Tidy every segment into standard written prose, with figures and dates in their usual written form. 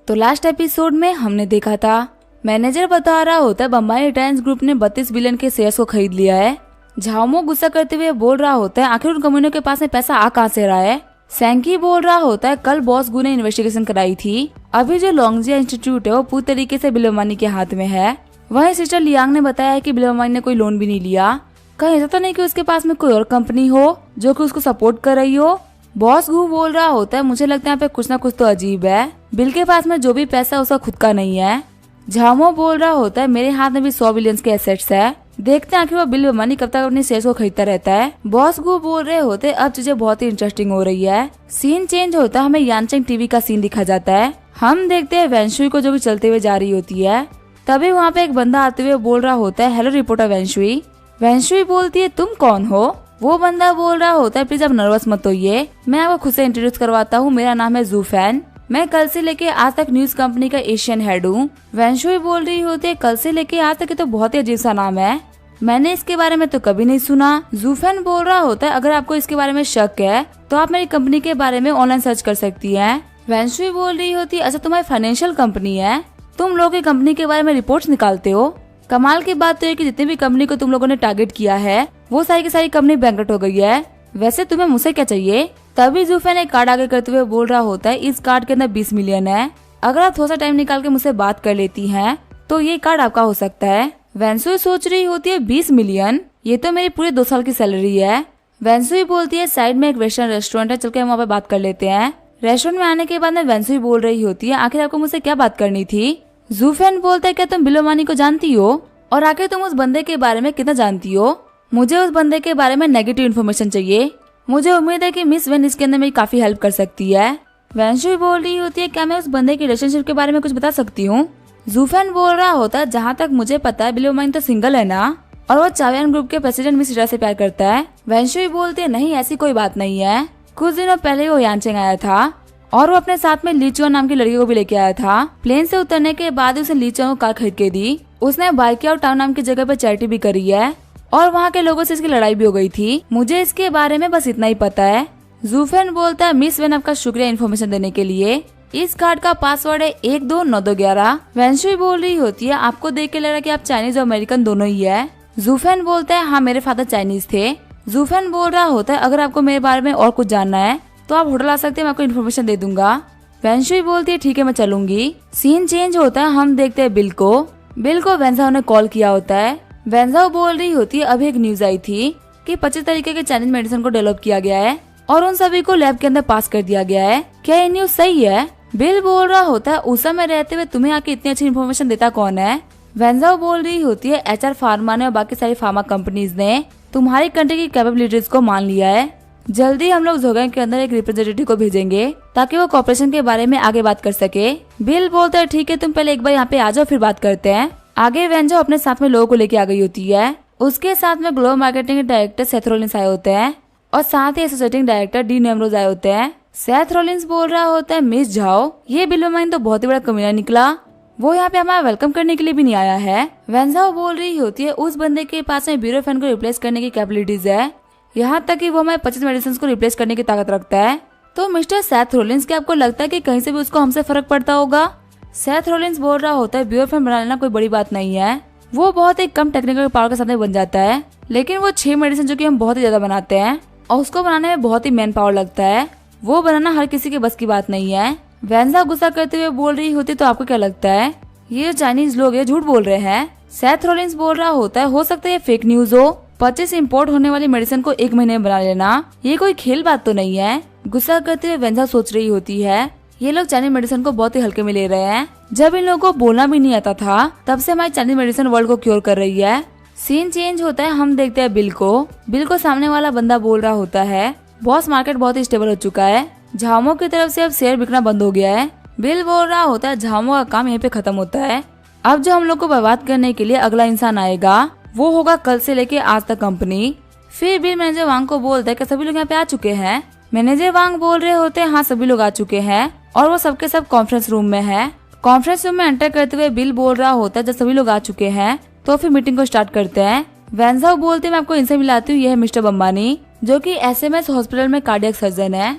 तो last episode में हमने देखा था मैनेजर बता रहा होता है बम्बई रिलायंस ग्रुप ने 32 बिलियन के शेयर्स को खरीद लिया है। झाओमो गुस्सा करते हुए बोल रहा होता है आखिर उन कंपनियों के पास में पैसा आ कहां से रहा है। सैंकी बोल रहा होता है कल बॉस गु ने इन्वेस्टिगेशन कराई थी, अभी जो लोंगजिया इंस्टीट्यूट है वो पूरी तरीके से बिल अंबानी के हाथ में है। वहीं सिस्टर लियांग ने बताया है कि बिल अंबानी ने कोई लोन भी नहीं लिया। कहीं ऐसा तो नहीं कि उसके पास में कोई और कंपनी हो जो कि उसको सपोर्ट कर रही हो। बॉस गु बोल रहा होता है मुझे लगता है यहाँ पे कुछ ना कुछ तो अजीब है, बिल के पास में जो भी पैसा उसका खुद का नहीं है। झाओमो बोल रहा होता है मेरे हाथ में भी 100 बिलियन के एसेट्स है, देखते हैं आखिर वो बिल अंबानी कब तक अपने शेयर्स को खरीदता रहता है। बॉस गु बोल रहे होते अब चीजें बहुत ही इंटरेस्टिंग हो रही है। सीन चेंज होता है, हमें यानचेंग टीवी का सीन दिखा जाता है। हम देखते हैं वेंशुई को जो भी चलते हुए जा रही होती है। तभी वहाँ पे एक बंदा आते हुए बोल रहा होता है हेलो रिपोर्टर वेंशुई। वेंशुई बोलती है तुम कौन हो। वो बंदा बोल रहा होता है प्लीज आप नर्वस मत होइए, मैं आपको खुद से इंट्रोड्यूस करवाता हूँ, मेरा नाम है जूफैन, मैं कल से लेके आज तक न्यूज कंपनी का एशियन हेड हूँ। वेंशुई बोल रही होती है कल से लेके आज तक, तो बहुत ही अजीब सा नाम है, मैंने इसके बारे में तो कभी नहीं सुना। जूफैन बोल रहा होता है अगर आपको इसके बारे में शक है तो आप मेरी कंपनी के बारे में ऑनलाइन सर्च कर सकती हैं। वेंशुई बोल रही होती है अच्छा तुम्हारी फाइनेंशियल कंपनी है, तुम लोग की कंपनी के बारे में रिपोर्ट्स निकालते हो। कमाल की बात तो है कि जितनी भी कंपनी को तुम लोगों ने टारगेट किया है वो सारी की सारी कंपनी बैंकरप्ट हो गई है, वैसे तुम्हें मुझसे क्या चाहिए। तभी जूफैन एक कार्ड आगे करते हुए बोल रहा होता है इस कार्ड के अंदर 20 मिलियन है, अगर आप थोड़ा सा टाइम निकाल के मुझसे बात कर लेती हैं तो ये कार्ड आपका हो सकता है। वेंसुई सोच रही होती है 20 मिलियन, ये तो मेरी पूरे 2 साल की सैलरी है। वेंसुई बोलती है साइड में एक वेस्टर्न रेस्टोरेंट है, चल के हम वहाँ पे बात कर लेते हैं। रेस्टोरेंट में आने के बाद में वेंसुई बोल रही होती है आखिर आपको मुझसे क्या बात करनी थी। जूफैन बोलता है क्या तुम बिल अंबानी को जानती हो, और आखिर तुम उस बंदे के बारे में कितना जानती हो। मुझे उस बंदे के बारे में नेगेटिव इन्फॉर्मेशन चाहिए, मुझे उम्मीद है कि मिस वेन इसके अंदर मेरी काफी हेल्प कर सकती है। वेंशुई बोल रही होती है क्या मैं उस बंदे की रिलेशनशिप के बारे में कुछ बता सकती हूँ। जूफैन बोल रहा होता है जहाँ तक मुझे पता है बिल अंबानी तो सिंगल है ना, और वो चावियान ग्रुप के प्रेसिडेंट मिस हिरा से प्यार करता है। वेंशुई बोलती है नहीं ऐसी कोई बात नहीं है, कुछ दिनों पहले वो यानचेंग आया था और वो अपने साथ में लीचुआन नाम की लड़की को भी लेके आया था। प्लेन से उतरने के बाद उसने लीचुआन को कार खरीद के दी, उसने बाइकिया टाउन नाम की जगह पर चैरिटी भी करी है और वहाँ के लोगों से इसकी लड़ाई भी हो गई थी। मुझे इसके बारे में बस इतना ही पता है। जूफैन बोलता है मिस वेन आपका शुक्रिया इन्फॉर्मेशन देने के लिए, इस कार्ड का पासवर्ड है 129211। वेंशुई बोल रही होती है आपको देख के लग रहा है कि आप चाइनीज और अमेरिकन दोनों ही है। जूफैन बोलता है हाँ मेरे फादर चाइनीज थे। जूफैन बोल रहा होता है अगर आपको मेरे बारे में और कुछ जानना है तो आप होटल आ सकते हैं, मैं आपको इन्फॉर्मेशन दे दूंगा। वेंशुई बोलती है ठीक है मैं चलूंगी। सीन चेंज होता है, हम देखते हैं बिल को वेंजाओ ने कॉल किया होता है। वेंजाओ बोल रही होती है अभी एक न्यूज आई थी कि 25 तरीके के चाइनीज मेडिसिन को डेवलप किया गया है और उन सभी को लैब के अंदर पास कर दिया गया है, क्या ये न्यूज सही है। बिल बोल रहा होता है उस समय रहते हुए तुम्हें आके इतनी अच्छी इन्फॉर्मेशन देता कौन है। वेंजाओ बोल रही होती है HR फार्मा ने और बाकी सारी फार्मा कंपनीज ने तुम्हारी कंट्री की कैपेबिलिटीज को मान लिया है, जल्दी हम लोग जोगैंग के अंदर एक रिप्रेजेंटेटिव को भेजेंगे ताकि वो कॉर्पोरेशन के बारे में आगे बात कर सके। बिल बोलता है ठीक है तुम पहले एक बार यहाँ पे आ जाओ फिर बात करते हैं। आगे वेंजाओ अपने साथ में लोगों को लेके आ गई होती है, उसके साथ में ग्लोबल मार्केटिंग के डायरेक्टर सेथ रॉलिंस आए होते हैं और साथ ही एसोसिएटिंग डायरेक्टर डीन एमरोज आए होते हैं। सेथ रॉलिंस बोल रहा होता है मिस झाओ ये बिल अंबानी तो बहुत ही बड़ा कमीना निकला, वो यहाँ पे हमारा वेलकम करने के लिए भी नहीं आया है। वेंजाओ बोल रही होती है उस बंदे के पास में ब्यूरो फैन को रिप्लेस करने की कैपेबिलिटीज है, यहाँ तक कि वो हमारे 25 मेडिसिन को रिप्लेस करने की ताकत रखता है। तो मिस्टर सेथ रॉलिंस क्या आपको लगता है कि कहीं से भी उसको हमसे फर्क पड़ता होगा। सेथ रॉलिंस बोल रहा होता है ब्यूरो फैन बना लेना कोई बड़ी बात नहीं है, वो बहुत ही कम टेक्निकल पावर के साथ में बन जाता है, लेकिन वो 6 मेडिसिन जो कि हम बहुत ही ज्यादा बनाते हैं और उसको बनाने में बहुत ही मैन पावर लगता है, वो बनाना हर किसी के बस की बात नहीं है। वेंजा गुस्सा करते हुए बोल रही होती तो आपको क्या लगता है ये चाइनीज लोग ये झूठ बोल रहे हैं। सेथ रॉलिंस बोल रहा होता है हो सकता है ये फेक न्यूज हो, 25 इम्पोर्ट होने वाली मेडिसिन को 1 महीने में बना लेना ये कोई खेल बात तो नहीं है। गुस्सा करते हुए वेंजा सोच रही होती है ये लोग चाइनीज मेडिसिन को बहुत ही हल्के में ले रहे हैं, जब इन लोगों को बोलना भी नहीं आता था तब से हमारी चाइनीज मेडिसिन वर्ल्ड को क्योर कर रही है। सीन चेंज होता है, हम देखते हैं बिल को सामने वाला बंदा बोल रहा होता है बॉस मार्केट बहुत ही स्टेबल हो चुका है, झाओमो की तरफ से अब शेयर बिकना बंद हो गया है। बिल बोल रहा होता है झाओमो का काम यहीं पे खत्म होता है, अब जो हम लोग को बर्बाद करने के लिए अगला इंसान आएगा वो होगा कल से लेके आज तक कंपनी। फिर बिल मैनेजर वांग को बोलता है कि सभी लोग यहाँ पे आ चुके हैं। मैनेजर वांग बोल रहे होते हैं हाँ सभी लोग आ चुके हैं और वो सबके सब कॉन्फ्रेंस रूम में है। कॉन्फ्रेंस रूम में एंटर करते हुए बिल बोल रहा होता है जब सभी लोग आ चुके हैं तो फिर मीटिंग को स्टार्ट करते हैं। वेंजाओ बोलते मैं आपको इनसे मिलाती हूँ, ये है मिस्टर अंबानी जो कि SMS हॉस्पिटल में कार्डियक सर्जन है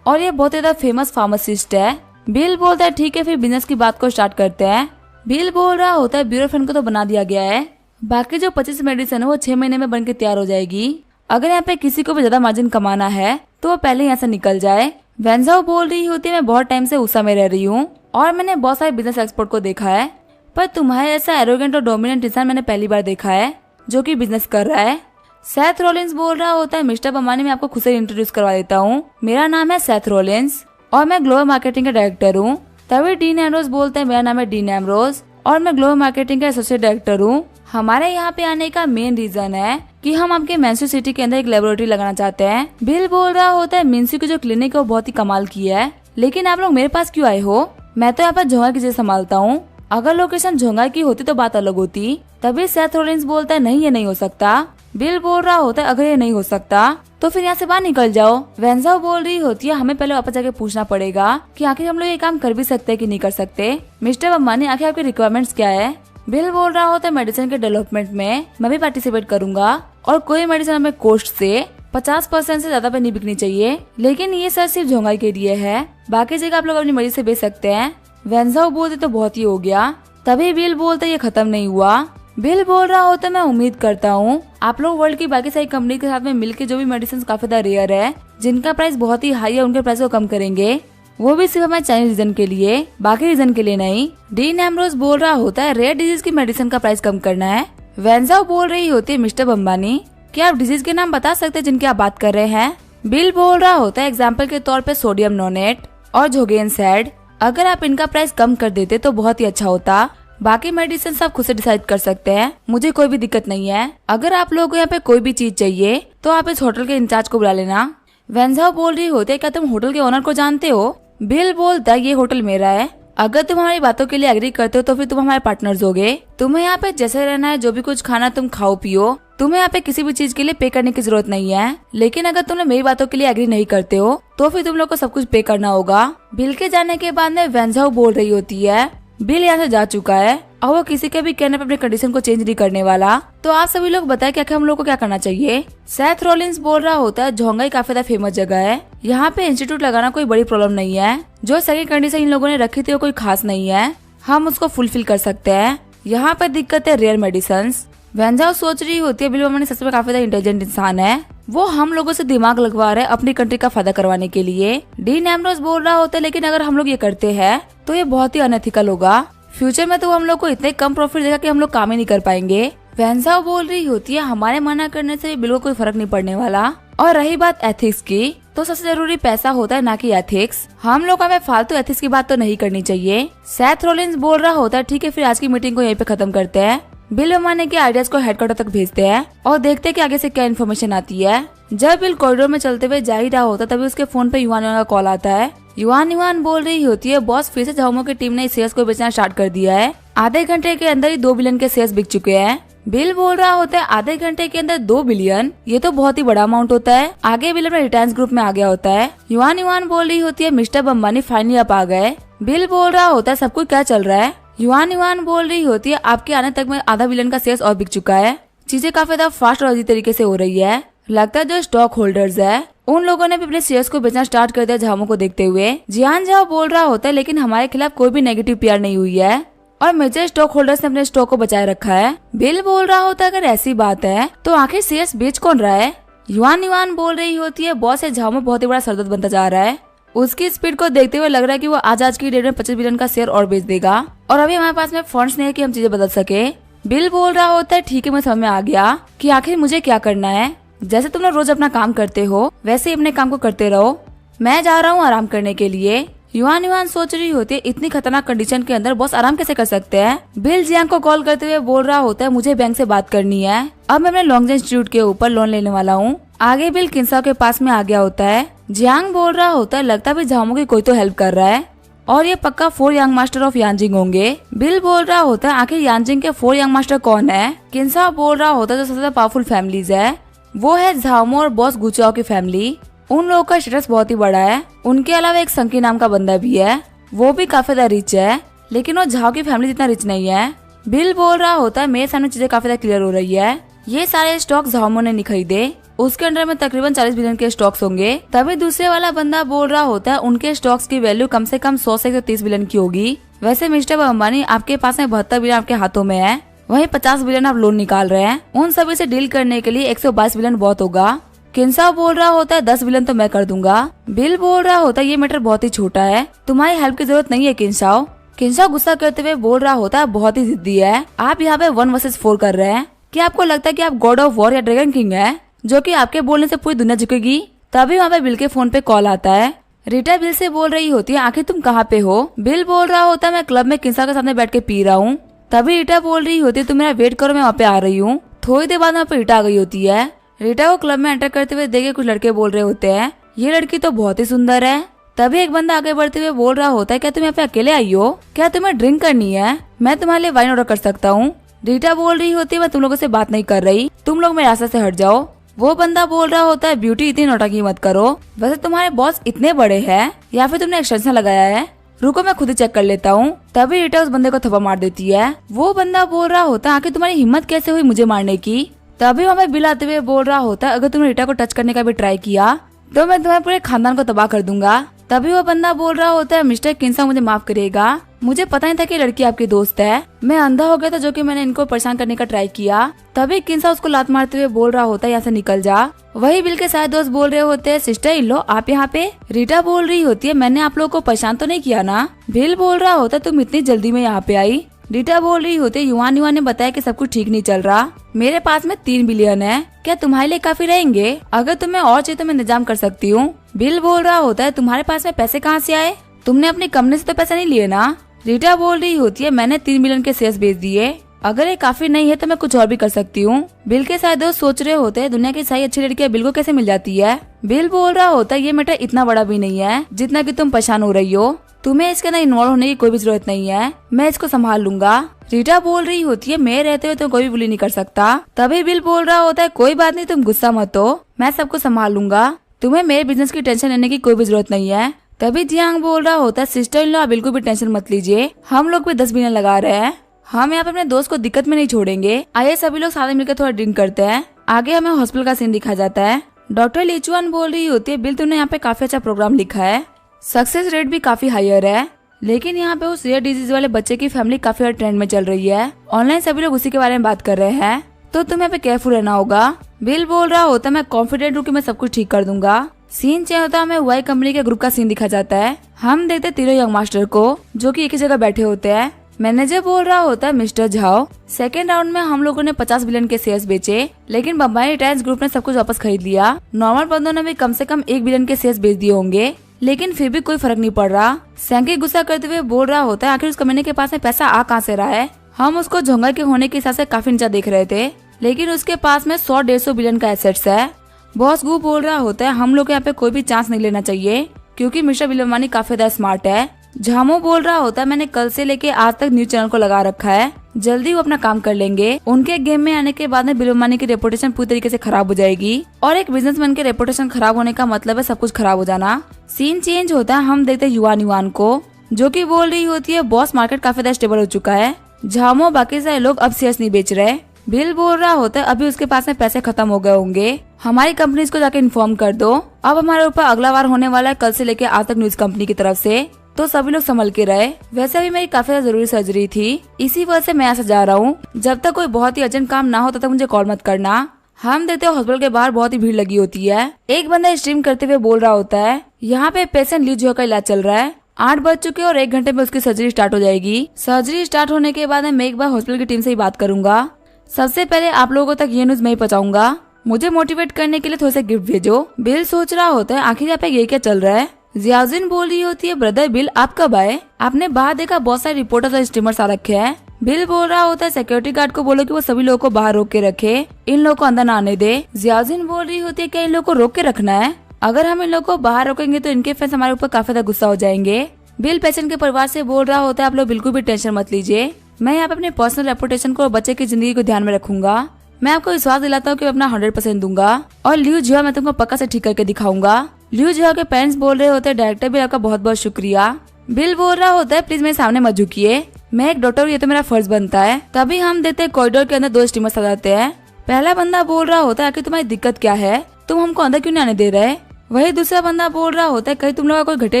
और ये बहुत ज्यादा फेमस फार्मासिस्ट है। बिल बोलता है ठीक है फिर बिजनेस की बात को स्टार्ट करते हैं। बिल बोल रहा होता है ब्यूरो फ्रेंड को तो बना दिया गया है, बाकी जो 25 मेडिसिन है वो 6 महीने में बन के तैयार हो जाएगी। अगर यहाँ पे किसी को भी ज्यादा मार्जिन कमाना है तो वो पहले यहाँ से निकल जाए। वेंजाओ बोल रही होती है मैं बहुत टाइम से USA में रह रही हूँ और मैंने बहुत सारे बिजनेस एक्सपर्ट को देखा है, पर तुम्हारे ऐसा एरोगेंट और डोमिनेंट इंसान मैंने पहली बार देखा है जो कि बिजनेस कर रहा है। सेथ रॉलिंस बोल रहा होता है मिस्टर बम्बानी मैं आपको खुद से इंट्रोड्यूस करवा देता हूँ, मेरा नाम है सेथ रॉलिंस और मैं ग्लोबल मार्केटिंग का डायरेक्टर हूँ। तभी डीन एम्ब्रोस बोलते हैं मेरा नाम है डीन एम्ब्रोस और मैं ग्लोबल मार्केटिंग का एसोसिएट डायरेक्टर हूँ। हमारे यहाँ पे आने का मेन रीजन है कि हम आपके मैनचेस्टर सिटी के अंदर एक लेबोरेटरी लगाना चाहते हैं। बिल बोल रहा होता है मिन्सी की जो क्लिनिक है वो बहुत ही कमाल की है, लेकिन आप लोग मेरे पास क्यों आए हो? मैं तो यहाँ पर झोंगा की चीज संभालता हूँ, अगर लोकेशन झोंगा की होती तो बात अलग होती। तभी सेथ रॉलिंस बोलता है नहीं ये नहीं हो सकता। बिल बोल रहा होता है अगर ये नहीं हो सकता तो फिर यहाँ से बाहर निकल जाओ। वेंजाओ बोल रही होती है हमें पहले वापस जाके पूछना पड़ेगा कि आखिर हम लोग ये काम कर भी सकते हैं कि नहीं कर सकते। मिस्टर बम्बानी आखिर आपकी रिक्वायरमेंट्स क्या है? बिल बोल रहा होता है मेडिसिन के डेवलपमेंट में मैं भी पार्टिसिपेट करूंगा और कोई मेडिसिन हमें कॉस्ट से 50% से ज्यादा पे नहीं बिकनी चाहिए, लेकिन ये सर सिर्फ झोंगाई के लिए है, बाकी जगह आप लोग अपनी मर्जी से बेच सकते हैं। वेंजाओ बोलते तो बहुत ही हो गया। तभी बिल बोलते ये खत्म नहीं हुआ। बिल बोल रहा होता मैं उम्मीद करता हूँ आप लोग वर्ल्ड की बाकी सारी कंपनी के साथ में मिलकर जो भी मेडिसिन काफी ज्यादा रेयर है जिनका प्राइस बहुत ही हाई है उनके प्राइस को कम करेंगे, वो भी सिर्फ हमारे चाइनीज रीजन के लिए, बाकी रीजन के लिए नहीं। डीन एम्ब्रोस बोल रहा होता है रेयर डिजीज की मेडिसिन का प्राइस कम करना है। वेंजाओ बोल रही होती है मिस्टर बम्बानी क्या आप डिजीज के नाम बता सकते हैं जिनकी आप बात कर रहे हैं? बिल बोल रहा होता है एग्जाम्पल के तौर पे सोडियम नोनेट और जोगेन सैड, अगर आप इनका प्राइस कम कर देते तो बहुत ही अच्छा होता, बाकी मेडिसिन आप खुद से डिसाइड कर सकते हैं, मुझे कोई भी दिक्कत नहीं है। अगर आप लोगों को यहाँ पे कोई भी चीज चाहिए तो आप इस होटल के इंचार्ज को बुला लेना। वेंजाओ बोल रही होती है क्या तुम होटल के ओनर को जानते हो? बिल बोलता है ये होटल मेरा है, अगर तुम हमारी बातों के लिए एग्री करते हो तो फिर तुम हमारे पार्टनर्स होगे। तुम्हें यहाँ पे जैसे रहना है, जो भी कुछ खाना तुम खाओ पियो, तुम्हें यहाँ पे किसी भी चीज के लिए पे करने की जरूरत नहीं है, लेकिन अगर तुम मेरी बातों के लिए एग्री नहीं करते हो तो फिर तुम लोग को सब कुछ पे करना होगा। बिल के जाने के बाद में वेंजाओ बोल रही होती है बिल यहाँ से जा चुका है और वो किसी के भी कहने पर अपने कंडीशन को चेंज नहीं करने वाला, तो आप सभी लोग बताएं कि हम लोग को क्या करना चाहिए। सेथ रॉलिंस बोल रहा होता है झोंगाई काफी ज्यादा फेमस जगह है, यहाँ पे इंस्टीट्यूट लगाना कोई बड़ी प्रॉब्लम नहीं है, जो सही कंडीशन इन लोगों ने रखी थी वो कोई खास नहीं है, हम उसको फुलफिल कर सकते हैं। यहाँ पे दिक्कत है रेयर मेडिसिन। वेंजाओ सोच रही होती है बिल बम्बानी सच में काफी ज्यादा इंटेलिजेंट इंसान है, वो हम लोगों से दिमाग लगवा रहे हैं अपनी कंट्री का फायदा करवाने के लिए। डीन एम्ब्रोस बोल रहा होता है लेकिन अगर हम लोग ये करते हैं तो ये बहुत ही अनएथिकल होगा, फ्यूचर में तो हम लोग को इतने कम प्रॉफिट देगा कि हम लोग काम ही नहीं कर पाएंगे। वेंजाओ बोल रही होती है हमारे मना करने से बिल्कुल कोई फर्क नहीं पड़ने वाला, और रही बात एथिक्स की तो सबसे जरूरी पैसा होता है ना कि एथिक्स, हम लोग हमें फालतू एथिक्स की बात तो नहीं करनी चाहिए। सेथ रॉलिंस बोल रहा होता है ठीक है फिर आज की मीटिंग को यहीं पे खत्म करते हैं। बिल बम्बानी के आइडियाज को हेडक्वार्टर तक भेजते हैं और देखते हैं कि आगे से क्या इन्फॉर्मेशन आती है। जब बिल कॉरिडोर में चलते हुए जा ही रहा होता तभी उसके फोन पे युआन का कॉल आता है। युआन बोल रही होती है बॉस फिर से झाओमो की टीम ने शेयर्स को बेचना स्टार्ट कर दिया है, आधे घंटे के अंदर ही 2 बिलियन के शेयर्स बिक चुके हैं। बिल बोल रहा होता है आधे घंटे के अंदर 2 बिलियन, ये तो बहुत ही बड़ा अमाउंट होता है, आगे बिल अपने रिलायंस ग्रुप में आ गया होता है। युआन बोल रही होती है मिस्टर बम्बानी फाइनली आप आ गए। बिल बोल रहा होता है सब कुछ क्या चल रहा है? युआन बोल रही होती है आपके आने तक में आधा बिलियन का शेयर्स और बिक चुका है, चीजें काफी ज्यादा फास्ट और अजीब तरीके से हो रही है, लगता है जो स्टॉक होल्डर्स है उन लोगों ने भी अपने शेयर्स को बेचना स्टार्ट कर दिया झाओमो को देखते हुए। जियान झाओ बोल रहा होता है लेकिन हमारे खिलाफ कोई भी नेगेटिव पीआर नहीं हुई है और मेजर स्टॉक होल्डर्स ने अपने स्टॉक को बचाए रखा है। बिल बोल रहा होता है अगर ऐसी बात है तो आखिर शेयर्स बेच कौन रहा है? युआन बोल रही होती है बॉस झाओमो बहुत ही बड़ा सरदर्द बनता जा रहा है, उसकी स्पीड को देखते हुए लग रहा है कि वो आज की डेट में 25 बिलियन का शेयर और बेच देगा, और अभी हमारे पास में फंड्स नहीं है कि हम चीजें बदल सके। बिल बोल रहा होता है ठीक है मैं समझ में आ गया कि आखिर मुझे क्या करना है, जैसे तुम लोग रोज अपना काम करते हो वैसे ही अपने काम को करते रहो, मैं जा रहा हूँ आराम करने के लिए। युआन सोच रही होती है इतनी खतरनाक कंडीशन के अंदर बॉस आराम कैसे कर सकते हैं। बिल जियांग को कॉल करते हुए बोल रहा होता है मुझे बैंक से बात करनी है, अब मैं अपने लॉन्ग इंस्टीट्यूट के ऊपर लोन लेने वाला हूँ। आगे बिल किंसाओ के पास में आ गया होता है। जियांग बोल रहा होता है लगता भी झाओमो की कोई तो हेल्प कर रहा है और ये पक्का 4 यंग मास्टर ऑफ यांजिंग होंगे। बिल बोल रहा होता है आखिर यांजिंग के 4 यंग मास्टर कौन है? किंसाओ बोल रहा होता है जो सबसे ज्यादा पावरफुल फैमिलीज है वो है झाओमो और बॉस गुचाओ की फैमिली, उन लोगों का स्टेटस बहुत ही बड़ा है, उनके अलावा एक संकी नाम का बंदा भी है, वो भी काफी ज्यादा रिच है, लेकिन वो झाओ की फैमिली जितना रिच नहीं है। बिल बोल रहा होता है मेरे सामने चीजें काफी ज्यादा क्लियर हो रही है, ये सारे स्टॉक झाओमो ने नहीं खरीदे, उसके अंडर में तकरीबन 40 बिलियन के स्टॉक्स होंगे। तभी दूसरे वाला बंदा बोल रहा होता है उनके स्टॉक्स की वैल्यू कम से कम 100 से 130 बिलियन की होगी। वैसे मिस्टर अंबानी, आपके पास में 72 बिलियन आपके हाथों में है, वहीं 50 बिलियन आप लोन निकाल रहे हैं। उन सभी से डील करने के लिए 122 बिलियन बहुत होगा। किंसाओ बोल रहा होता है 10 बिलियन तो मैं कर दूंगा। बिल बोल रहा होता है ये मैटर बहुत ही छोटा है, तुम्हारी हेल्प की जरूरत नहीं है किंसाओ। किंसाओ गुस्सा करते हुए बोल रहा होता है बहुत ही जिद्दी है, आप यहाँ पे 1 वर्सेस 4 कर रहे हैं। क्या आपको लगता है कि आप गॉड ऑफ वॉर या ड्रैगन किंग है जो कि आपके बोलने से पूरी दुनिया झुकेगी? तभी वहाँ पे बिल के फोन पे कॉल आता है। रीटा बिल से बोल रही होती है आखिर तुम कहाँ पे हो? बिल बोल रहा होता है मैं क्लब में किंसाओ के सामने बैठ के पी रहा हूँ। तभी रीटा बोल रही होती है तुम मेरा वेट करो, मैं वहाँ पे आ रही हूँ। थोड़ी देर बाद वहाँ पे रीटा आ गई होती है। रीटा को क्लब में एंटर करते हुए देखे कुछ लड़के बोल रहे होते हैं ये लड़की तो बहुत ही सुंदर है। तभी एक बंदा आगे बढ़ते हुए बोल रहा होता है क्या तुम यहाँ पे अकेले आई हो? क्या तुम्हें ड्रिंक करनी है? मैं तुम्हारे लिए वाइन ऑर्डर कर सकता हूँ। रीटा बोल रही होती है मैं तुम लोगों से बात नहीं कर रही, तुम लोग मेरे रास्ते से हट जाओ। वो बंदा बोल रहा होता है ब्यूटी इतनी नौटंकी मत करो, वैसे तुम्हारे बॉस इतने बड़े हैं या फिर तुमने एक्सटेंशन लगाया है? रुको मैं खुद ही चेक कर लेता हूँ। तभी रीटा उस बंदे को थप्पड़ मार देती है। वो बंदा बोल रहा होता है आखिर तुम्हारी हिम्मत कैसे हुई मुझे मारने की? तभी वहाँ पे बिल आते हुए बोल रहा होता है अगर तुमने रीटा को टच करने का भी ट्राई किया तो मैं तुम्हारे पूरे खानदान को तबाह कर दूंगा। तभी वो बंदा बोल रहा होता है मिस्टर किंसाओ मुझे माफ करिएगा, मुझे पता नहीं था कि लड़की आपकी दोस्त है, मैं अंधा हो गया था जो कि मैंने इनको परेशान करने का ट्राई किया। तभी किंसाओ उसको लात मारते हुए बोल रहा होता है यहाँ से निकल जा। वही बिल के सारे दोस्त बोल रहे होते हैं सिस्टर इन लो आप यहाँ पे। रीटा बोल रही होती है मैंने आप लोगों को परेशान तो नहीं किया ना? बिल बोल रहा होता है तुम इतनी जल्दी में यहाँ पे आई। रीटा बोल रही होती है युवान ने बताया कि सब कुछ ठीक नहीं चल रहा, मेरे पास में 3 बिलियन है, क्या तुम्हारे लिए काफी रहेंगे? अगर तुम्हें और चाहिए तो मैं इंतजाम कर सकती हूँ। बिल बोल रहा होता है तुम्हारे पास में पैसे कहाँ से आए? तुमने अपनी कंपनी से तो पैसे नहीं लिए ना? रीटा बोल रही होती है मैंने 3 बिलियन के शेयर्स बेच दिए, अगर ये काफी नहीं है तो मैं कुछ और भी कर सकती हूँ। बिल के साथ दोस्त सोच रहे होते हैं दुनिया की सही अच्छी लड़की बिल को कैसे मिल जाती है। बिल बोल रहा होता है ये मैटर इतना बड़ा भी नहीं है जितना कि तुम परेशान हो रही हो, तुम्हें इसके अंदर इन्वॉल्व होने की कोई भी जरूरत नहीं है, मैं इसको संभाल लूंगा। रीटा बोल रही होती है मेरे रहते हुए तो कोई भी बुली नहीं कर सकता। तभी बिल बोल रहा होता है कोई बात नहीं तुम गुस्सा मत हो, मैं सबको संभाल लूंगा, तुम्हें मेरे बिजनेस की टेंशन लेने की कोई भी जरूरत नहीं है। तभी जियांग बोल रहा होता है सिस्टर इन लॉ बिल्कुल भी टेंशन मत लीजिए, हम लोग भी 10 बिलियन लगा रहे हैं, हम यहाँ पे अपने दोस्त को दिक्कत में नहीं छोड़ेंगे। आइए सभी लोग साथ मिलकर थोड़ा ड्रिंक करते हैं। आगे हमें हॉस्पिटल का सीन दिखा जाता है। डॉक्टर लीचुआन बोल रही होती है बिल तुमने यहाँ पे काफी अच्छा प्रोग्राम लिखा है, सक्सेस रेट भी काफी हायर है, लेकिन यहाँ पे उस रेयर डिजीज वाले बच्चे की फैमिली काफी ट्रेंड में चल रही है, ऑनलाइन सभी लोग उसी के बारे में बात कर रहे हैं, तो तुम्हें यहाँ पे केयरफुल रहना होगा। बिल बोल रहा होता मैं कॉन्फिडेंट हूँ कि मैं सब कुछ ठीक कर दूंगा। सीन चेंज होता है, हमें वाई कंपनी के ग्रुप का सीन दिखा जाता है। हम देखते तीनों यंग मास्टर को जो कि एक ही जगह बैठे होते हैं। मैनेजर बोल रहा होता है मिस्टर झाओ सेकेंड राउंड में हम लोगों ने 50 बिलियन के शेयर्स बेचे, लेकिन बम्बई रिलायंस ग्रुप ने सब कुछ वापस खरीद लिया। नॉर्मल बंदों ने भी कम से कम 1 बिलियन के शेयर्स बेच दिए होंगे, लेकिन फिर भी कोई फर्क नहीं पड़ रहा। सैंकी गुस्सा करते हुए बोल रहा होता है आखिर उस कमीने के पास में पैसा आ कहाँ से रहा है? हम उसको झोंगा के होने के हिसाब से काफी नीचा देख रहे थे, लेकिन उसके पास में 100-150 बिलियन का एसेट्स है। बॉस गु बोल रहा होता है हम लोग यहाँ पे कोई भी चांस नहीं लेना चाहिए क्योंकि मिस्टर बिल अंबानी काफी ज्यादा स्मार्ट है। झामो बोल रहा होता है मैंने कल से लेके आज तक न्यूज चैनल को लगा रखा है, जल्दी वो अपना काम कर लेंगे। उनके गेम में आने के बाद में बिल अंबानी की रेपुटेशन पूरी तरीके से खराब हो जाएगी, और एक बिजनेसमैन के रेपुटेशन खराब होने का मतलब है सब कुछ खराब हो जाना। सीन चेंज होता है, हम देखते हैं युवान को जो कि बोल रही होती है बॉस मार्केट काफी ज्यादा स्टेबल हो चुका है, झामो बाकी सारे लोग अब शेयर्स नहीं बेच रहे। बिल बोल रहा होता है अभी उसके पास में पैसे खत्म हो गए होंगे, हमारी कंपनी को जाके इन्फॉर्म कर दो, अब हमारे ऊपर अगला वार होने वाला है कल से लेके आज तक न्यूज कंपनी की तरफ से, तो सभी लोग संभल के रहे। वैसे भी मेरी काफी जरूरी सर्जरी थी, इसी वजह से मैं यहाँ से जा रहा हूँ, जब तक कोई बहुत ही अर्जेंट काम ना हो तब तक मुझे कॉल मत करना। हम देखते हैं हॉस्पिटल के बाहर बहुत ही भीड़ लगी होती है। एक बंदा स्ट्रीम करते हुए बोल रहा होता है यहाँ पे पेशेंट ल्यू जियो का इलाज चल रहा है, 8 बज चुके और 1 घंटे में उसकी सर्जरी स्टार्ट हो जाएगी। सर्जरी स्टार्ट होने के बाद मैं एक बार हॉस्पिटल की टीम से ही बात करूंगा, सबसे पहले आप लोगों तक ये न्यूज मैं ही पहुंचाऊंगा, मुझे मोटिवेट करने के लिए थोड़े से गिफ्ट भेजो। बिल सोच रहा होता है आखिर यहाँ पे ये क्या चल रहा है। जियाजिन बोल रही होती है ब्रदर बिल आप कब आए? आपने बाहर देखा बहुत सारे रिपोर्टर्स और स्ट्रीमर्स आ रखे हैं। बिल बोल रहा होता है सिक्योरिटी गार्ड को बोलो कि वो सभी लोगों को बाहर रोक के रखे, इन लोगों को अंदर न आने दे। जियाजिन बोल रही होती है क्या इन लोगों को रोक के रखना है? अगर हम इन लोगों को बाहर रोकेंगे तो इनके फैंस हमारे ऊपर काफी ज्यादा गुस्सा हो जाएंगे। बिल पेशेंट के परिवार से बोल रहा होता है आप लोग बिल्कुल भी टेंशन मत लीजिए, मैं यहाँ पे अपने पर्सनल रेपुटेशन को और बच्चे की जिंदगी को ध्यान में रखूंगा, मैं आपको विश्वास दिलाता हूँ कि मैं अपना 100% दूंगा, और ल्यू जियो मैं तुमको पक्का से ठीक करके दिखाऊंगा। ल्यू जियो के पेरेंट्स बोल रहे होते हैं डायरेक्टर बिल आपका बहुत बहुत शुक्रिया। बिल बोल रहा होता है प्लीज मेरे सामने मत झुकिए, मैं एक डॉक्टर हूँ, ये तो मेरा फर्ज बनता है। तभी हम देखते हैं कॉरिडोर के अंदर 2 स्ट्रीमर्स आ जाते हैं। पहला बंदा बोल रहा होता है कि तुम्हारी दिक्कत क्या है, तुम हमको अंदर क्यों नहीं आने दे रहे। वही दूसरा बंदा बोल रहा होता है कहीं तुम लोग का कोई घटिया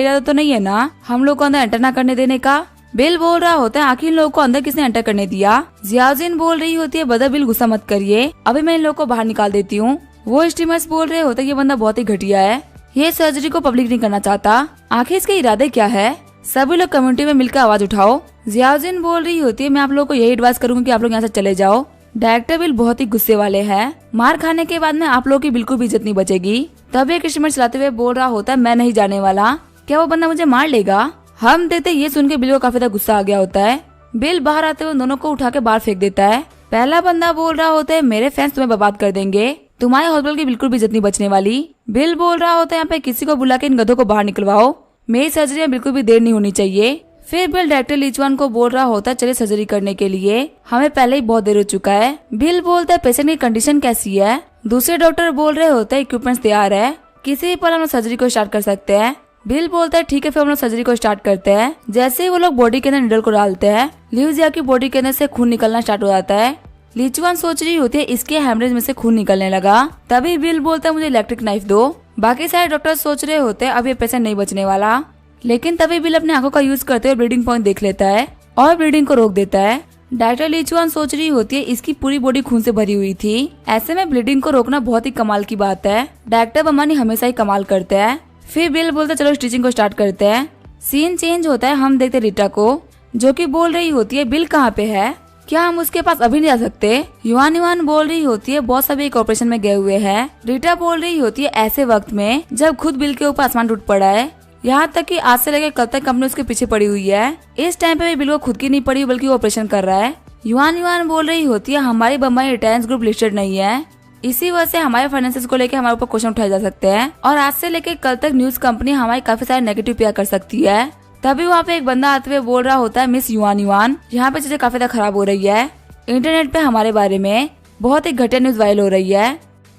इरादा तो नहीं है ना हम लोग को अंदर एंटर ना करने देने का। बिल बोल रहा होता है आखिर इन लोगों को अंदर किसने एंटर करने दिया। जियाउद्दीन बोल रही होती है बदर बिल गुस्सा मत करिए, अभी मैं इन लोगों को बाहर निकाल देती हूँ। वो स्टीमर्स बोल रहे होते ये बंदा बहुत ही घटिया है, ये सर्जरी को पब्लिक नहीं करना चाहता, आखिर इसके इरादे क्या है। सभी लोग कम्युनिटी में मिलकर आवाज उठाओ। जियाउद्दीन बोल रही होती है मैं आप लोगों को यही एडवाइस करूंगी कि आप लोग यहाँ से चले जाओ। डायरेक्टर बिल बहुत ही गुस्से वाले हैं, मार खाने के बाद में आप लोगों की बिल्कुल भी इज्जत नहीं बचेगी। तब एक स्टीमर चलाते हुए बोल रहा होता है मैं नहीं जाने वाला, क्या वो बंदा मुझे मार लेगा। हम देखते ये सुन के बिल को काफी ज्यादा गुस्सा आ गया होता है। बिल बाहर आते हुए दोनों को उठा के बाहर फेंक देता है। पहला बंदा बोल रहा होता है मेरे फैंस तुम्हें बर्बाद कर देंगे, तुम्हारे हॉस्पिटल की बिल्कुल भी इज्जत नहीं बचने वाली। बिल बोल रहा होता है यहाँ पे किसी को बुला के इन गधों को बाहर निकलवाओ, मेरी सर्जरी में बिल्कुल भी देर नहीं होनी चाहिए। फिर बिल डायरेक्टर लीचवान को बोल रहा होता है चलिए सर्जरी करने के लिए, हमें पहले ही बहुत देर हो चुका है। बिल बोलता है पेशेंट की कंडीशन कैसी है। दूसरे डॉक्टर बोल रहे होते हैं इक्विपमेंट्स तैयार है, किसी पर हम लोग सर्जरी को स्टार्ट कर सकते हैं। बिल बोलता है ठीक है फिर हम लोग सर्जरी को स्टार्ट करते हैं। जैसे ही वो लोग बॉडी के अंदर नीडल को डालते हैं ल्यूजिया की बॉडी के अंदर से खून निकलना स्टार्ट हो जाता है। लीचवान सोच रही होती है इसके हेमरेज में से खून निकलने लगा। तभी बिल बोलता है मुझे इलेक्ट्रिक नाइफ दो। बाकी सारे डॉक्टर सोच रहे होते हैं अब ये पेशेंट नहीं बचने वाला, लेकिन तभी बिल अपने आंखों का यूज करते हुए ब्लीडिंग पॉइंट देख लेता है और ब्लीडिंग को रोक देता है। डॉक्टर लीचवान सोच रही होती है इसकी पूरी बॉडी खून से भरी हुई थी, ऐसे में ब्लीडिंग को रोकना बहुत ही कमाल की बात है। डॉक्टर बमानी हमेशा ही कमाल करते हैं। फिर बिल बोलते चलो स्टिचिंग को स्टार्ट करते हैं। सीन चेंज होता है, हम देखते रीटा को जो कि बोल रही होती है बिल कहाँ पे है, क्या हम उसके पास अभी नहीं जा सकते। युवान बोल रही होती है बॉस अभी एक ऑपरेशन में गए हुए हैं। रीटा बोल रही होती है ऐसे वक्त में जब खुद बिल के ऊपर आसमान टूट पड़ा है, यहाँ तक कि आज से लेकर कल तक कंपनी उसके पीछे पड़ी हुई है। इस टाइम पे भी बिल को खुद की नहीं पड़ी बल्कि वो ऑपरेशन कर रहा है। युवान बोल रही होती है हमारी बम्बई रिटायरेंस ग्रुप लिस्टेड नहीं है, इसी वजह से हमारे फाइनेंसेस को लेकर हमारे ऊपर क्वेश्चन उठाए जा सकते हैं और आज से लेकर कल तक न्यूज कंपनी हमारी काफी सारे नेगेटिव पीआर कर सकती है। तभी वहाँ पे एक बंदा आते हुए बोल रहा होता है मिस युवान यहाँ पे चीजें काफी ज्यादा खराब हो रही है, इंटरनेट पे हमारे बारे में बहुत ही घटिया न्यूज वायरल हो रही है।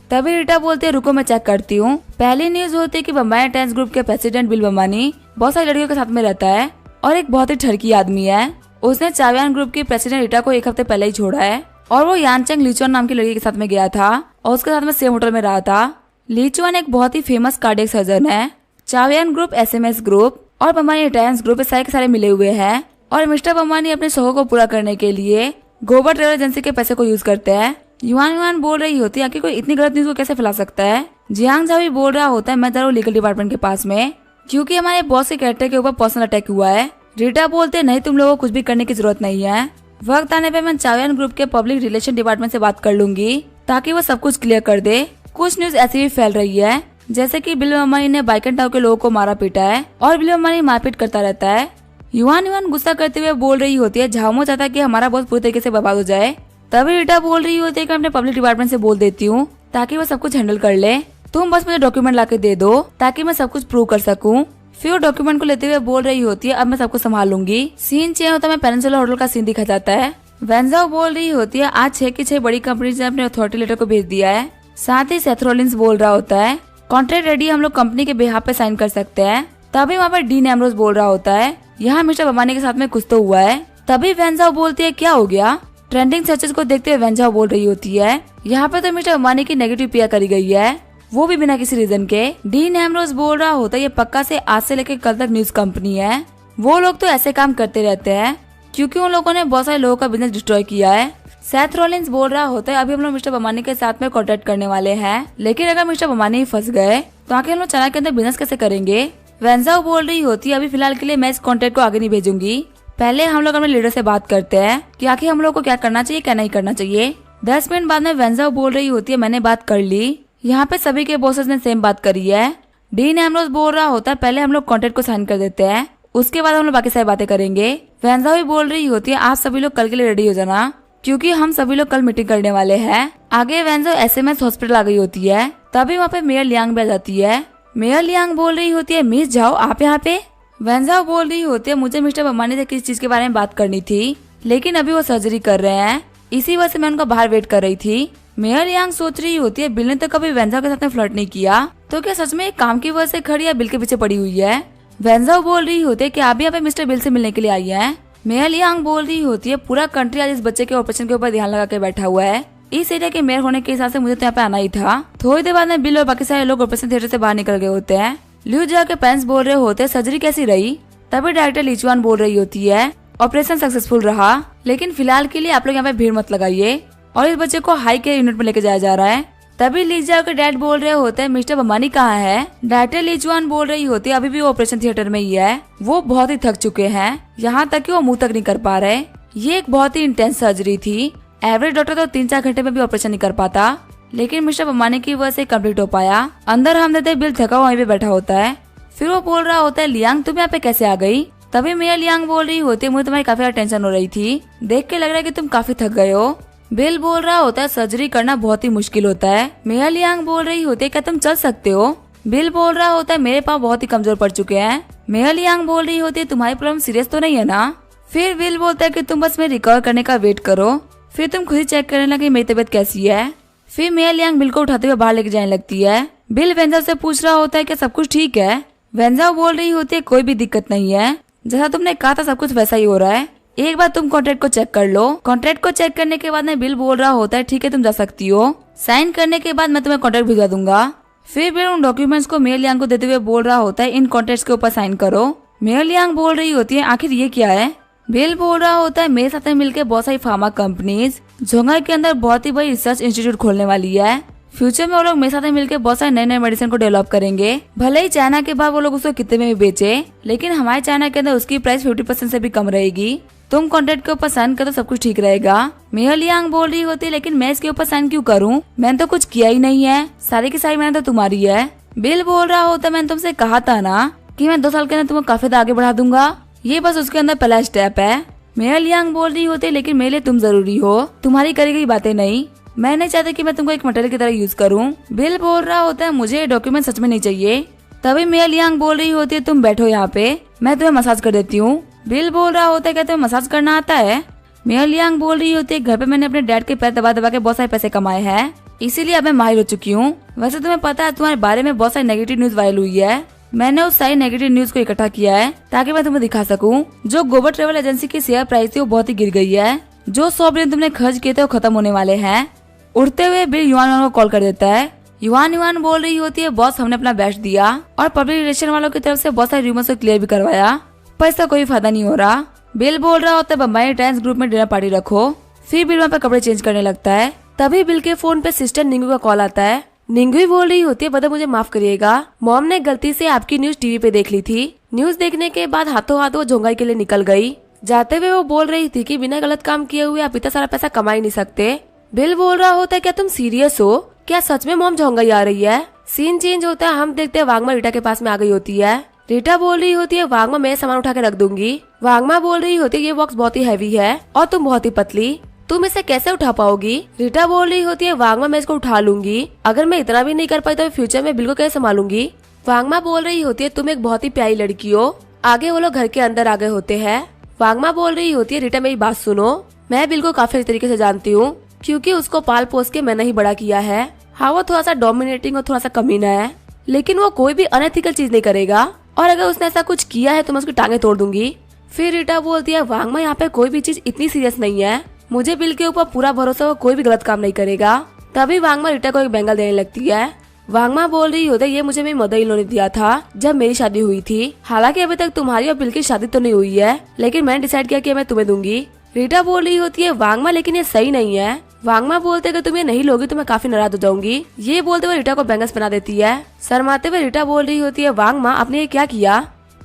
तभी रीटा बोलती है रुको मैं चेक करती हूँ। पहली न्यूज होती है कि बम्बई रिटायरेंस ग्रुप के प्रेसिडेंट बिल बम्बानी बहुत सारी लड़कियों के साथ में रहता है और एक बहुत ही ठरकी आदमी है। उसने चावियान ग्रुप की प्रेसिडेंट रीटा को एक हफ्ते पहले ही छोड़ा है और वो यानचेंग लीचुआन नाम की लड़की के साथ में गया था और उसके साथ में सेम होटल में रहा था। लीचुआन एक बहुत ही फेमस कार्डियक सर्जन है। चावियान ग्रुप, एसएमएस ग्रुप और बम्बानी रिटायरेंस ग्रुप सारे के सारे मिले हुए हैं और मिस्टर बम्बानी अपने शौक को पूरा करने के लिए गोबर ट्रेवल एजेंसी के पैसे को यूज करते हैं। युवान बोल रही होती है कि कोई इतनी गलत न्यूज को कैसे फैला सकता है। जियांग झावी बोल रहा होता है मैं जा रहा हूँ लीगल डिपार्टमेंट के पास में क्योंकि हमारे बॉस के कैरेक्टर के ऊपर पर्सनल अटैक हुआ है। रीटा बोलते नहीं तुम लोगों को कुछ भी करने की जरूरत नहीं है, वक्त आने पे मैं चावियान ग्रुप के पब्लिक रिलेशन डिपार्टमेंट से बात कर लूंगी ताकि वो सब कुछ क्लियर कर दे। कुछ न्यूज ऐसी भी फैल रही है जैसे कि बिल बम्बानी ने बाइकन टाउ के लोगों को मारा पीटा है और बिल बम्बानी मारपीट करता रहता है। युवान गुस्सा करते हुए बोल रही होती है झामो चाहता है कि हमारा बॉस पूरी तरीके से बर्बाद हो जाए। तभी रीटा बोल रही होती है कि मैं अपने पब्लिक डिपार्टमेंट से बोल देती हूँ ताकि वो सब कुछ हैंडल कर ले, तुम बस मुझे डॉक्यूमेंट लाके दे दो ताकि मैं सब कुछ प्रूव कर सकूं। फिर वो डॉक्यूमेंट को लेते हुए बोल रही होती है अब मैं सबको संभाल लूंगी। सीन चेंज होता है, पेनिनसुला होटल का सीन दिखा जाता है। वेंजाओ बोल रही होती है आज 6 की 6 बड़ी कंपनीज ने अपने अथॉरिटी लेटर को भेज दिया है। साथ ही सेथ रॉलिंस बोल रहा होता है कॉन्ट्रैक्ट रेडी, हम लोग कंपनी के बिहाफ पे साइन कर सकते हैं। तभी वहाँ पर डीन एम्ब्रोस बोल रहा होता है यहाँ मिस्टर बम्बानी के साथ में कुछ तो हुआ है। तभी वेंजाओ बोलती है क्या हो गया। ट्रेंडिंग सर्चेस को देखते हुए वेंजाओ बोल रही होती है यहाँ पे तो मिस्टर बम्बानी की नेगेटिव पीआर करी गई है, वो भी बिना किसी रीजन के। डीन एम्ब्रोस बोल रहा होता है ये पक्का से आज से लेकर कल तक न्यूज कंपनी है, वो लोग तो ऐसे काम करते रहते हैं क्योंकि उन लोगों ने बहुत सारे लोगों का बिजनेस डिस्ट्रॉय किया है। सेथ रॉलिंस बोल रहा होता है अभी हम लोग मिस्टर बम्बानी के साथ में कॉन्टेक्ट करने वाले हैं, लेकिन अगर मिस्टर बम्बानी ही फंस गए तो आगे हम लोग चना के अंदर बिजनेस कैसे करेंगे। वेंजाओ बोल रही होती है अभी फिलहाल के लिए मैं इस कॉन्टेक्ट को आगे नहीं भेजूंगी, पहले हम लोग अपने लीडर से बात करते हैं कि आखिर हम लोग को क्या करना चाहिए क्या नहीं करना चाहिए। 10 मिनट बाद में वेंजाओ बोल रही होती है मैंने बात कर ली, यहाँ पे सभी के बॉसेस ने सेम बात करी है। डीन एम्ब्रोस बोल रहा होता है पहले हम लोग कॉन्ट्रैक्ट को साइन कर देते हैं, उसके बाद हम लोग बाकी सारी बातें करेंगे। वेंजाओ भी बोल रही होती है आप सभी लोग कल के लिए रेडी हो जाना क्योंकि हम सभी लोग कल मीटिंग करने वाले हैं। आगे वेंजाओ एसएमएस हॉस्पिटल आ गई होती है, तभी वहाँ पे मेयर लियांग भी आ जाती है। मेयर लियांग बोल रही होती है मिस जाओ आप यहाँ पे। वेंजाओ बोल रही होती है मुझे मिस्टर बम्बानी से किसी चीज के बारे में बात करनी थी, लेकिन अभी वो सर्जरी कर रहे हैं, इसी वजह से मैं उनका बाहर वेट कर रही थी। मेयर लियांग सोच रही होती है बिल ने तो कभी वेंजाओ के साथ में फ्लर्ट नहीं किया, तो क्या सच में काम की वजह से खड़ी या बिल के पीछे पड़ी हुई है। वेंजाओ बोल रही होती है कि आप यहाँ पे मिस्टर बिल से मिलने के लिए आई हैं। मेयर लियांग बोल रही होती है पूरा कंट्री आज इस बच्चे के ऑपरेशन के ऊपर ध्यान लगा के बैठा हुआ है, इस एरिया के मेयर होने के हिसाब से मुझे तो यहाँ पे आना ही था। थोड़ी देर बाद में बिल और बाकी सारे लोग ऑपरेशन थिएटर से बाहर निकल गए होते हैं। लियू जा के पेरेंट्स बोल रहे होते सर्जरी कैसी रही, तभी डायरेक्टर लीचुआन बोल रही होती है ऑपरेशन सक्सेसफुल रहा, लेकिन फिलहाल के लिए आप लोग यहाँ पे भीड़ मत लगाइए और इस बच्चे को हाई केयर यूनिट में लेके जाया जा रहा है। तभी लीजा के डैड बोल रहे होते हैं मिस्टर बम्बानी कहाँ है। डायरेक्टर लीचुआन बोल रही होती है अभी भी वो ऑपरेशन थिएटर में ही है, वो बहुत ही थक चुके हैं, यहाँ तक कि वो मुंह तक नहीं कर पा रहे। ये एक बहुत ही इंटेंस सर्जरी थी, एवरेज डॉक्टर तो 3-4 घंटे में भी ऑपरेशन नहीं कर पाता, लेकिन मिस्टर बम्बानी की वजह से कम्प्लीट हो पाया। अंदर हम देते बिल थका वहीं पे बैठा होता है। फिर वो बोल रहा होता है लियांग तुम यहाँ पे कैसे आ गई। तभी मेयर लियांग बोल रही होती है मुझे तुम्हारी काफी ज्यादा टेंशन हो रही थी, देख के लग रहा है कि तुम काफी थक गए हो। बिल बोल रहा होता है सर्जरी करना बहुत ही मुश्किल होता है। मेयर लियांग बोल रही होती है क्या तुम चल सकते हो। बिल बोल रहा होता है मेरे पाँव बहुत ही कमजोर पड़ चुके हैं। मेयर लियांग बोल रही होती है तुम्हारी प्रॉब्लम सीरियस तो नहीं है ना। फिर बिल बोलता है कि तुम बस मेरे रिकवर करने का वेट करो, फिर तुम खुद ही चेक कर लेना कि मेरी तबीयत कैसी है। फिर मेयर लियांग बिल को उठाते हुए बाहर लेके जाने लगती है। बिल वेंजा से पूछ रहा होता है क्या सब कुछ ठीक है। वेंजा बोल रही होती है कोई भी दिक्कत नहीं है, जैसा तुमने कहा था सब कुछ वैसा ही हो रहा है, एक बार तुम कॉन्ट्रैक्ट को चेक कर लो। कॉन्ट्रैक्ट को चेक करने के बाद में बिल बोल रहा होता है ठीक है तुम जा सकती हो, साइन करने के बाद मैं तुम्हें कॉन्ट्रैक्ट भिजवा दूंगा। फिर बिल उन डॉक्यूमेंट्स को मेयर लियांग को देते हुए बोल रहा होता है इन कॉन्ट्रैक्ट्स के ऊपर साइन करो। मेयर लियांग बोल रही होती है आखिर ये क्या है। बिल बोल रहा होता है मेरे साथ मिलकर बहुत सारी फार्मा कंपनीज जोंघाई के अंदर बहुत ही बड़ी रिसर्च इंस्टीट्यूट खोलने वाली है। फ्यूचर में वो लोग मेरे साथ मिलकर बहुत सारे नए नए मेडिसिन को डेवलप करेंगे। भले ही चाइना के बाद वो लोग उसको कितने में भी बेचे, लेकिन हमारे चाइना के अंदर उसकी प्राइस 50% से भी कम रहेगी। तुम कॉन्ट्रैक्ट के ऊपर साइन कर तो सब कुछ ठीक रहेगा। मेयर लियांग बोल रही होती है लेकिन मैं इसके ऊपर साइन क्यों करूं, मैंने तो कुछ किया ही नहीं है, सारी की सारी मैंने तो तुम्हारी है। बिल बोल रहा होता है मैंने तुमसे कहा था ना कि मैं 2 साल के अंदर तुम्हें काफी आगे बढ़ा दूंगा, ये बस उसके अंदर पहला स्टेप है। मेयर लियांग बोल रही होती है लेकिन मेरे लिए तुम जरूरी हो, तुम्हारी करी गई बातें नहीं, मैं नहीं चाहती कि मैं तुमको एक मटेरियल की तरह यूज करूं। बिल बोल रहा होता है मुझे ये डॉक्यूमेंट सच में नहीं चाहिए। तभी मेयर लियांग बोल रही होती है तुम बैठो यहाँ पे, मैं तुम्हें मसाज कर देती हूँ। बिल बोल रहा होता है क्या तुम्हें मसाज करना आता है। मेयर लियांग बोल रही होती है घर पे मैंने अपने डैड के पैर दबा दबा के बहुत सारे पैसे कमाए हैं, इसीलिए अब मैं माहिर हो चुकी हूँ। वैसे तुम्हें पता है तुम्हारे बारे में बहुत सारी नेगेटिव न्यूज वायरल हुई है, मैंने उस सारी नेगेटिव न्यूज को इकट्ठा किया है ताकि मैं तुम्हें दिखा सकूं। जो गोबर ट्रेवल एजेंसी की शेयर प्राइस थी वो बहुत ही गिर गई है, जो 100 बिलियन तुमने खर्च किए थे वो खत्म होने वाले हैं। उड़ते हुए बिल युआन को कॉल कर देता है। युआन बोल रही होती है बॉस हमने अपना बेस्ट दिया और पब्लिक रिलेशन वालों की तरफ से बहुत सारे रूमर्स को क्लियर भी करवाया, पर इसका कोई फायदा नहीं हो रहा। बिल बोल रहा होता है बम्बई टाइम्स ग्रुप में डिनर पार्टी रखो। फिर बिल वहाँ पे कपड़े चेंज करने लगता है। तभी बिल के फोन पे सिस्टर निंगू का कॉल आता है। निंगू बोल रही होती है बता मुझे माफ करिएगा, मॉम ने गलती से आपकी न्यूज टीवी पे देख ली थी। न्यूज देखने के बाद हाथों हाथ वो जोंगाई के लिए निकल गई। जाते हुए वो बोल रही थी कि बिना गलत काम किए हुए आप इतना सारा पैसा कमा ही नहीं सकते। बिल बोल रहा होता है क्या तुम सीरियस हो, क्या सच में मॉम जोंगाई आ रही है। सीन चेंज होता है, हम देखते हैं वांगमा रीटा के पास में आ गई होती है। रीटा बोल रही होती है वांगमा मैं सामान उठा के रख दूंगी। वांगमा बोल रही होती है ये बॉक्स बहुत ही हैवी है और तुम बहुत ही पतली, तुम इसे कैसे उठा पाओगी। रीटा बोल रही होती है वांगमा मैं इसको उठा लूंगी, अगर मैं इतना भी नहीं कर पाई तो फ्यूचर में बिल को कैसे संभालूंगी। वांगमा बोल रही होती है तुम एक बहुत ही प्यारी लड़की हो। आगे वो लोग घर के अंदर आ गए होते हैं। वांगमा बोल रही होती है रीटा मेरी बात सुनो, मैं बिल को काफी अच्छे तरीके से जानती हूँ क्योंकि उसको पाल पोस के मैंने ही बड़ा किया है। हाँ वो थोड़ा सा डोमिनेटिंग और थोड़ा सा कमीना है, लेकिन वो कोई भी अनएथिकल चीज नहीं करेगा और अगर उसने ऐसा कुछ किया है तो मैं उसकी टांगे तोड़ दूंगी। फिर रीटा बोलती है वांगमा यहाँ पे कोई भी चीज इतनी सीरियस नहीं है, मुझे बिल के ऊपर पूरा भरोसा, वो कोई भी गलत काम नहीं करेगा। तभी वांगमा रीटा को एक बैंगल देने लगती है। वांगमा बोल रही होती है ये मुझे मेरी मदर इन लॉ ने दिया था जब मेरी शादी हुई थी, हालांकि अभी तक तुम्हारी और बिल की शादी तो नहीं हुई है, लेकिन मैंने डिसाइड किया कि मैं तुम्हें दूंगी। रीटा बोल रही होती है वांगमा लेकिन ये सही नहीं है। वांगमा बोलते कि तुम ये नहीं लोगी तो मैं काफी नाराज हो जाऊंगी। ये बोलते हुए रीटा को बैंगल्स पहना देती है। शर्माते हुए रीटा बोल रही होती है वांगमा आपने ये क्या किया।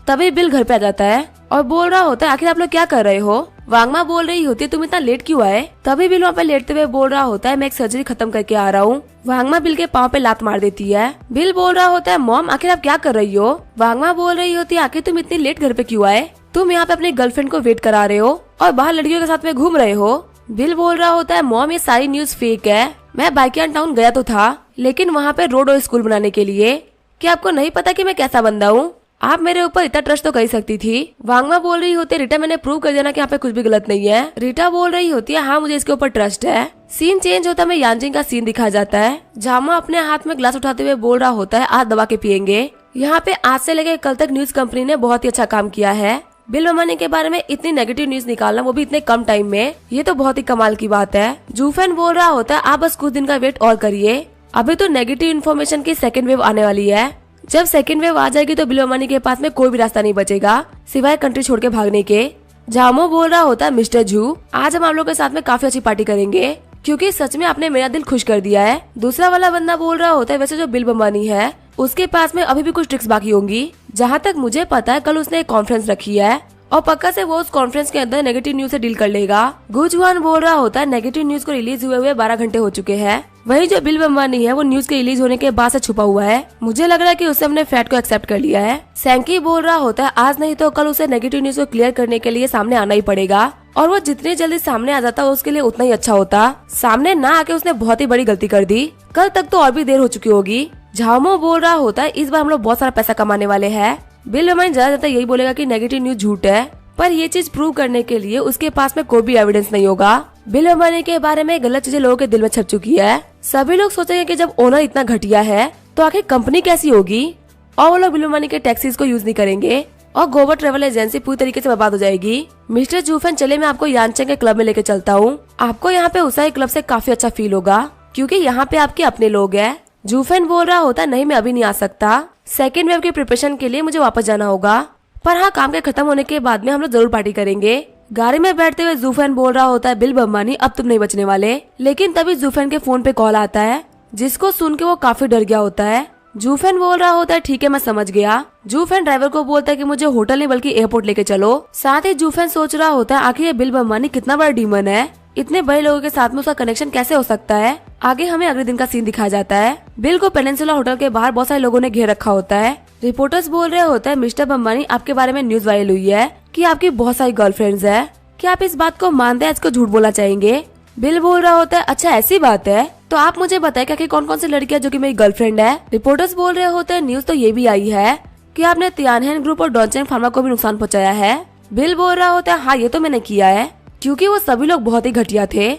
तभी बिल घर पे आ जाता है और बोल रहा होता है आखिर आप लोग क्या कर रहे हो। वांगमा बोल रही होती है तुम इतना लेट क्यों आए। तभी बिल वहाँ पे लेटते हुए बोल रहा होता है मैं एक सर्जरी खत्म करके आ रहा हूँ। वांगमा बिल के पाँव पे लात मार देती है। बिल बोल रहा होता है मॉम आखिर आप क्या कर रही हो। वांगमा बोल रही होती है आखिर तुम इतनी लेट घर पे क्यों आए, तुम यहाँ पे अपनी गर्लफ्रेंड को वेट करा रहे हो और बाहर लड़कियों के साथ में घूम रहे हो। बिल बोल रहा होता है मॉम ये सारी न्यूज फेक है, मैं बाइकियान टाउन गया तो था लेकिन वहाँ पे रोड और स्कूल बनाने के लिए, क्या आपको नहीं पता कि मैं कैसा बंदा हूँ, आप मेरे ऊपर इतना ट्रस्ट तो कर सकती थी। वांगमा बोल रही होती है रीटा मैंने प्रूव कर दिया कि यहाँ पे कुछ भी गलत नहीं है। रीटा बोल रही होती है हाँ मुझे इसके ऊपर ट्रस्ट है। सीन चेंज होता है, यांजिंग का सीन दिखाया जाता है। जामा अपने हाथ में ग्लास उठाते हुए बोल रहा होता है आज दबा के पियेंगे। यहाँ पे आज से लेकर कल तक न्यूज कंपनी ने बहुत ही अच्छा काम किया है। बिल अंबानी के बारे में इतनी नेगेटिव न्यूज निकालना, वो भी इतने कम टाइम में, ये तो बहुत ही कमाल की बात है। जूफेन बोल रहा होता है आप बस कुछ दिन का वेट और करिए, अभी तो नेगेटिव इन्फॉर्मेशन की सेकेंड वेव आने वाली है। जब सेकेंड वेव आ जाएगी तो बिल अंबानी के पास में कोई भी रास्ता नहीं बचेगा सिवाय कंट्री छोड़ के भागने के। झामो बोल रहा होता है मिस्टर जू, आज हम आप लोगों के साथ में काफी अच्छी पार्टी करेंगे क्योंकि सच में आपने मेरा दिल खुश कर दिया है। दूसरा वाला बंदा बोल रहा होता है वैसे जो बिल अंबानी है उसके पास में अभी भी कुछ ट्रिक्स बाकी होंगी। जहाँ तक मुझे पता है कल उसने एक कॉन्फ्रेंस रखी है और पक्का से वो उस कॉन्फ्रेंस के अंदर नेगेटिव न्यूज से डील कर लेगा। गुजवान बोल रहा होता है नेगेटिव न्यूज को रिलीज हुए 12 घंटे हो चुके हैं। वही जो बिल अंबानी है वो न्यूज के रिलीज होने के बाद से छुपा हुआ है। मुझे लग रहा है कि उसने अपने फैट को एक्सेप्ट कर लिया है। सैंकी बोल रहा होता है आज नहीं तो कल उसे नेगेटिव न्यूज को क्लियर करने के लिए सामने आना ही पड़ेगा और वो जितनी जल्दी सामने आ जाता उसके लिए उतना ही अच्छा होता। सामने ना आके उसने बहुत ही बड़ी गलती कर दी, कल तक तो और भी देर हो चुकी होगी। झामो बोल रहा होता है इस बार हम लोग बहुत सारा पैसा कमाने वाले हैं। बिल अंबानी ज्यादा यही बोलेगा कि नेगेटिव न्यूज झूठ है, पर ये चीज प्रूव करने के लिए उसके पास में कोई भी एविडेंस नहीं होगा। बिल अंबानी के बारे में गलत चीजें लोगों के दिल में छप चुकी है। सभी लोग सोचेंगे कि जब ओनर इतना घटिया है तो आखिर कंपनी कैसी होगी, और वो लोग बिल अंबानी के टैक्सीज को यूज नहीं करेंगे और गोबर ट्रेवल एजेंसी पूरी तरीके से बर्बाद हो जाएगी। मिस्टर जूफेन चले मैं आपको यानचेंग के क्लब में लेके चलता हूँ। आपको यहाँ पे उसाई क्लब से काफी अच्छा फील होगा क्योंकि यहाँ पे आपके अपने लोग हैं। जूफेन बोल रहा होता नहीं मैं अभी नहीं आ सकता, सेकेंड वेव की प्रिपरेशन के लिए मुझे वापस जाना होगा, पर हाँ काम के खत्म होने के बाद में हम लोग जरूर पार्टी करेंगे। गाड़ी में बैठते हुए जूफेन बोल रहा होता है बिल अंबानी अब तुम नहीं बचने वाले। लेकिन तभी जूफेन के फोन पे कॉल आता है जिसको सुन के वो काफी डर गया होता है। जूफेन बोल रहा होता है ठीक है मैं समझ गया। जूफेन ड्राइवर को बोलता है कि मुझे होटल नहीं बल्कि एयरपोर्ट लेके चलो। साथ ही जूफेन सोच रहा होता है आखिर ये बिल अंबानी कितना बड़ा डीमन है, इतने बड़े लोगों के साथ में उसका कनेक्शन कैसे हो सकता है। आगे हमें अगले दिन का सीन दिखाया जाता है। बिल को पेनिनसुला होटल के बाहर बहुत सारे लोगों ने घेर रखा होता है। रिपोर्टर्स बोल रहे होते हैं मिस्टर अंबानी आपके बारे में न्यूज वायरल हुई है कि आपकी बहुत सारी गर्लफ्रेंड्स है, क्या आप इस बात को मानते हैं, इसको झूठ बोलना चाहेंगे। बिल बोल रहा होता है अच्छा ऐसी बात है तो आप मुझे बताएं कि कौन कौन सी लड़कियां जो कि मेरी गर्लफ्रेंड है। रिपोर्टर्स बोल रहे होते हैं न्यूज तो ये भी आई है कि आपने तियानहेन ग्रुप और डॉनचेन फार्मा को भी नुकसान पहुंचाया है। बिल बोल रहा होता है हाँ ये तो मैंने किया है क्योंकि वो सभी लोग बहुत ही घटिया थे।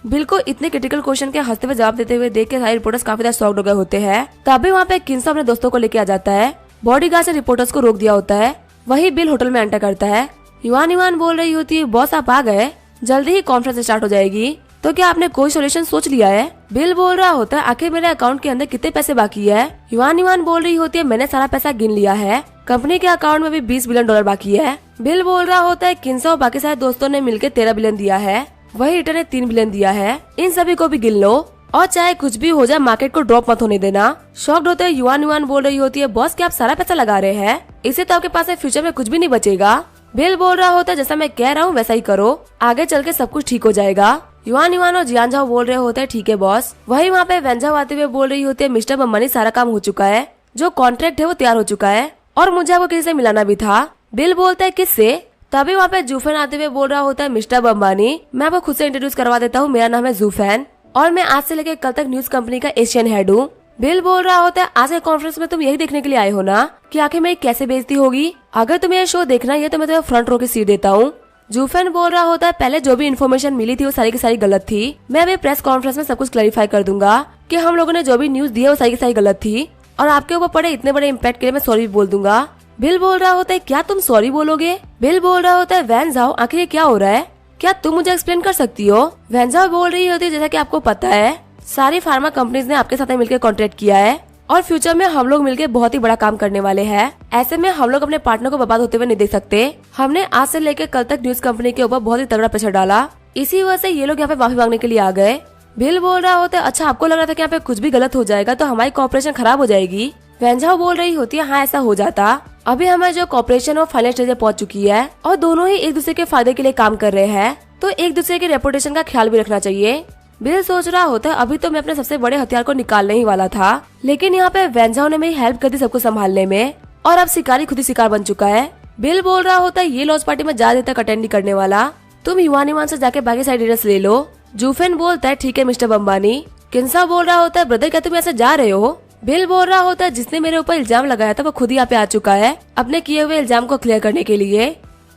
बिल को इतने क्रिटिकल क्वेश्चन के हंसते हुए जवाब देते हुए देख के सारे रिपोर्टर्स काफी ज्यादा शॉक्ड हो गए होते हैं। तभी वहाँ पे किन्सा अपने दोस्तों को लेके आ जाता है। बॉडीगार्ड ने रिपोर्टर्स को रोक दिया होता है। वही बिल होटल में एंटर करता है। युवान बोल रही होती है बॉस आप आ गए, जल्दी ही कॉन्फ्रेंस स्टार्ट हो जाएगी, तो क्या आपने कोई सोल्यूशन सोच लिया है। बिल बोल रहा होता है आखिर मेरे अकाउंट के अंदर कितने पैसे बाकी है। युवान बोल रही होती है मैंने सारा पैसा गिन लिया है, कंपनी के अकाउंट में भी $20 बिलियन बाकी है। बिल बोल रहा होता है किन्सा और बाकी सारे दोस्तों ने मिलकर 13 बिलियन दिया है, वही रिटर्न ने 3 बिलियन दिया है, इन सभी को भी गिन लो और चाहे कुछ भी हो जाए मार्केट को ड्रॉप मत होने देना। शॉक्ड होते हैं युवान बोल रही होती है बॉस क्या आप सारा पैसा लगा रहे हैं, इसे तो आपके पास फ्यूचर में कुछ भी नहीं बचेगा। बिल बोल रहा होता है जैसा मैं कह रहा हूँ वैसा ही करो, आगे चल के सब कुछ ठीक हो जाएगा। युवान और जियान झाओ बोल रहे होते हैं ठीक है बॉस। वही वहाँ पे वेंझाओ आते हुए बोल रही होती है मिस्टर अंबानी सारा काम हो चुका है, जो कॉन्ट्रैक्ट है वो तैयार हो चुका है और मुझे आपको किसी से मिलाना भी था। बिल बोलता है किससे। तभी वहाँ पे जूफेन आते हुए बोल रहा होता है मिस्टर अंबानी मैं आपको खुद से इंट्रोड्यूस करवा देता हूँ, मेरा नाम है जूफेन और मैं आज से लेकर कल तक न्यूज कंपनी का एशियन हेड हूँ। बिल बोल रहा होता है आज के कॉन्फ्रेंस में तुम यही देखने के लिए आए हो ना कि आखिर मेरी कैसे बेइज्जती होगी। अगर तुम्हें ये शो देखना है तो मैं तुम्हें फ्रंट रो की सीट देता हूँ। जूफेन बोल रहा होता है पहले जो भी इन्फॉर्मेशन मिली थी वो सारी की सारी गलत थी, मैं अभी प्रेस कॉन्फ्रेंस में सब कुछ क्लैरिफाई कर दूंगा कि हम लोगों ने जो भी न्यूज दी है वो सारी की सारी गलत थी और आपके ऊपर पड़े इतने बड़े इम्पैक्ट के लिए मैं सॉरी भी बोल दूंगा। बिल बोल रहा होता है क्या तुम सॉरी बोलोगे। बिल बोल रहा होता है वैन जाओ आखिर क्या हो रहा है, क्या तुम मुझे एक्सप्लेन कर सकती हो। वैन जाओ बोल रही होती है जैसा कि आपको पता है सारी फार्मा कंपनीज ने आपके साथ मिलकर कॉन्ट्रैक्ट किया है और फ्यूचर में हम लोग मिलकर बहुत ही बड़ा काम करने वाले हैं। ऐसे में हम लोग अपने पार्टनर को बर्बाद होते हुए नहीं देख सकते। हमने आज से लेकर कल तक न्यूज कंपनी के ऊपर बहुत ही तगड़ा प्रेशर डाला, इसी वजह से ये लोग यहाँ पे माफी मांगने के लिए आ गए। बिल बोल रहा होता है अच्छा आपको लग रहा था कि यहाँ पे कुछ भी गलत हो जाएगा तो हमारी कॉपरेशन खराब हो जाएगी। वेंझाओ बोल रही होती है हाँ ऐसा हो जाता, अभी हमारी जो कॉपरेशन और फाइनल स्टेज पहुंच चुकी है और दोनों ही एक दूसरे के फायदे के लिए काम कर रहे हैं, तो एक दूसरे के रेपुटेशन का ख्याल भी रखना चाहिए। बिल सोच रहा होता है अभी तो मैं अपने सबसे बड़े हथियार को निकालने ही वाला था, लेकिन यहाँ पे वेंझाओ ने मेरी हेल्प कर दी सबको संभालने में और अब शिकारी खुद ही शिकार बन चुका है। बिल बोल रहा होता है ये लॉन्च पार्टी में ज्यादा देर तक अटेंड नहीं करने वाला, तुम युवान से जाके बाकी सारी डिटेल्स ले लो। जूफेन बोलता है ठीक है मिस्टर अंबानी। किन्सा बोल रहा होता है ब्रदर क्या तुम ऐसे जा रहे हो। बिल बोल रहा होता है जिसने मेरे ऊपर इल्जाम लगाया था वो खुद ही यहाँ पे आ चुका है अपने किए हुए इल्जाम को क्लियर करने के लिए,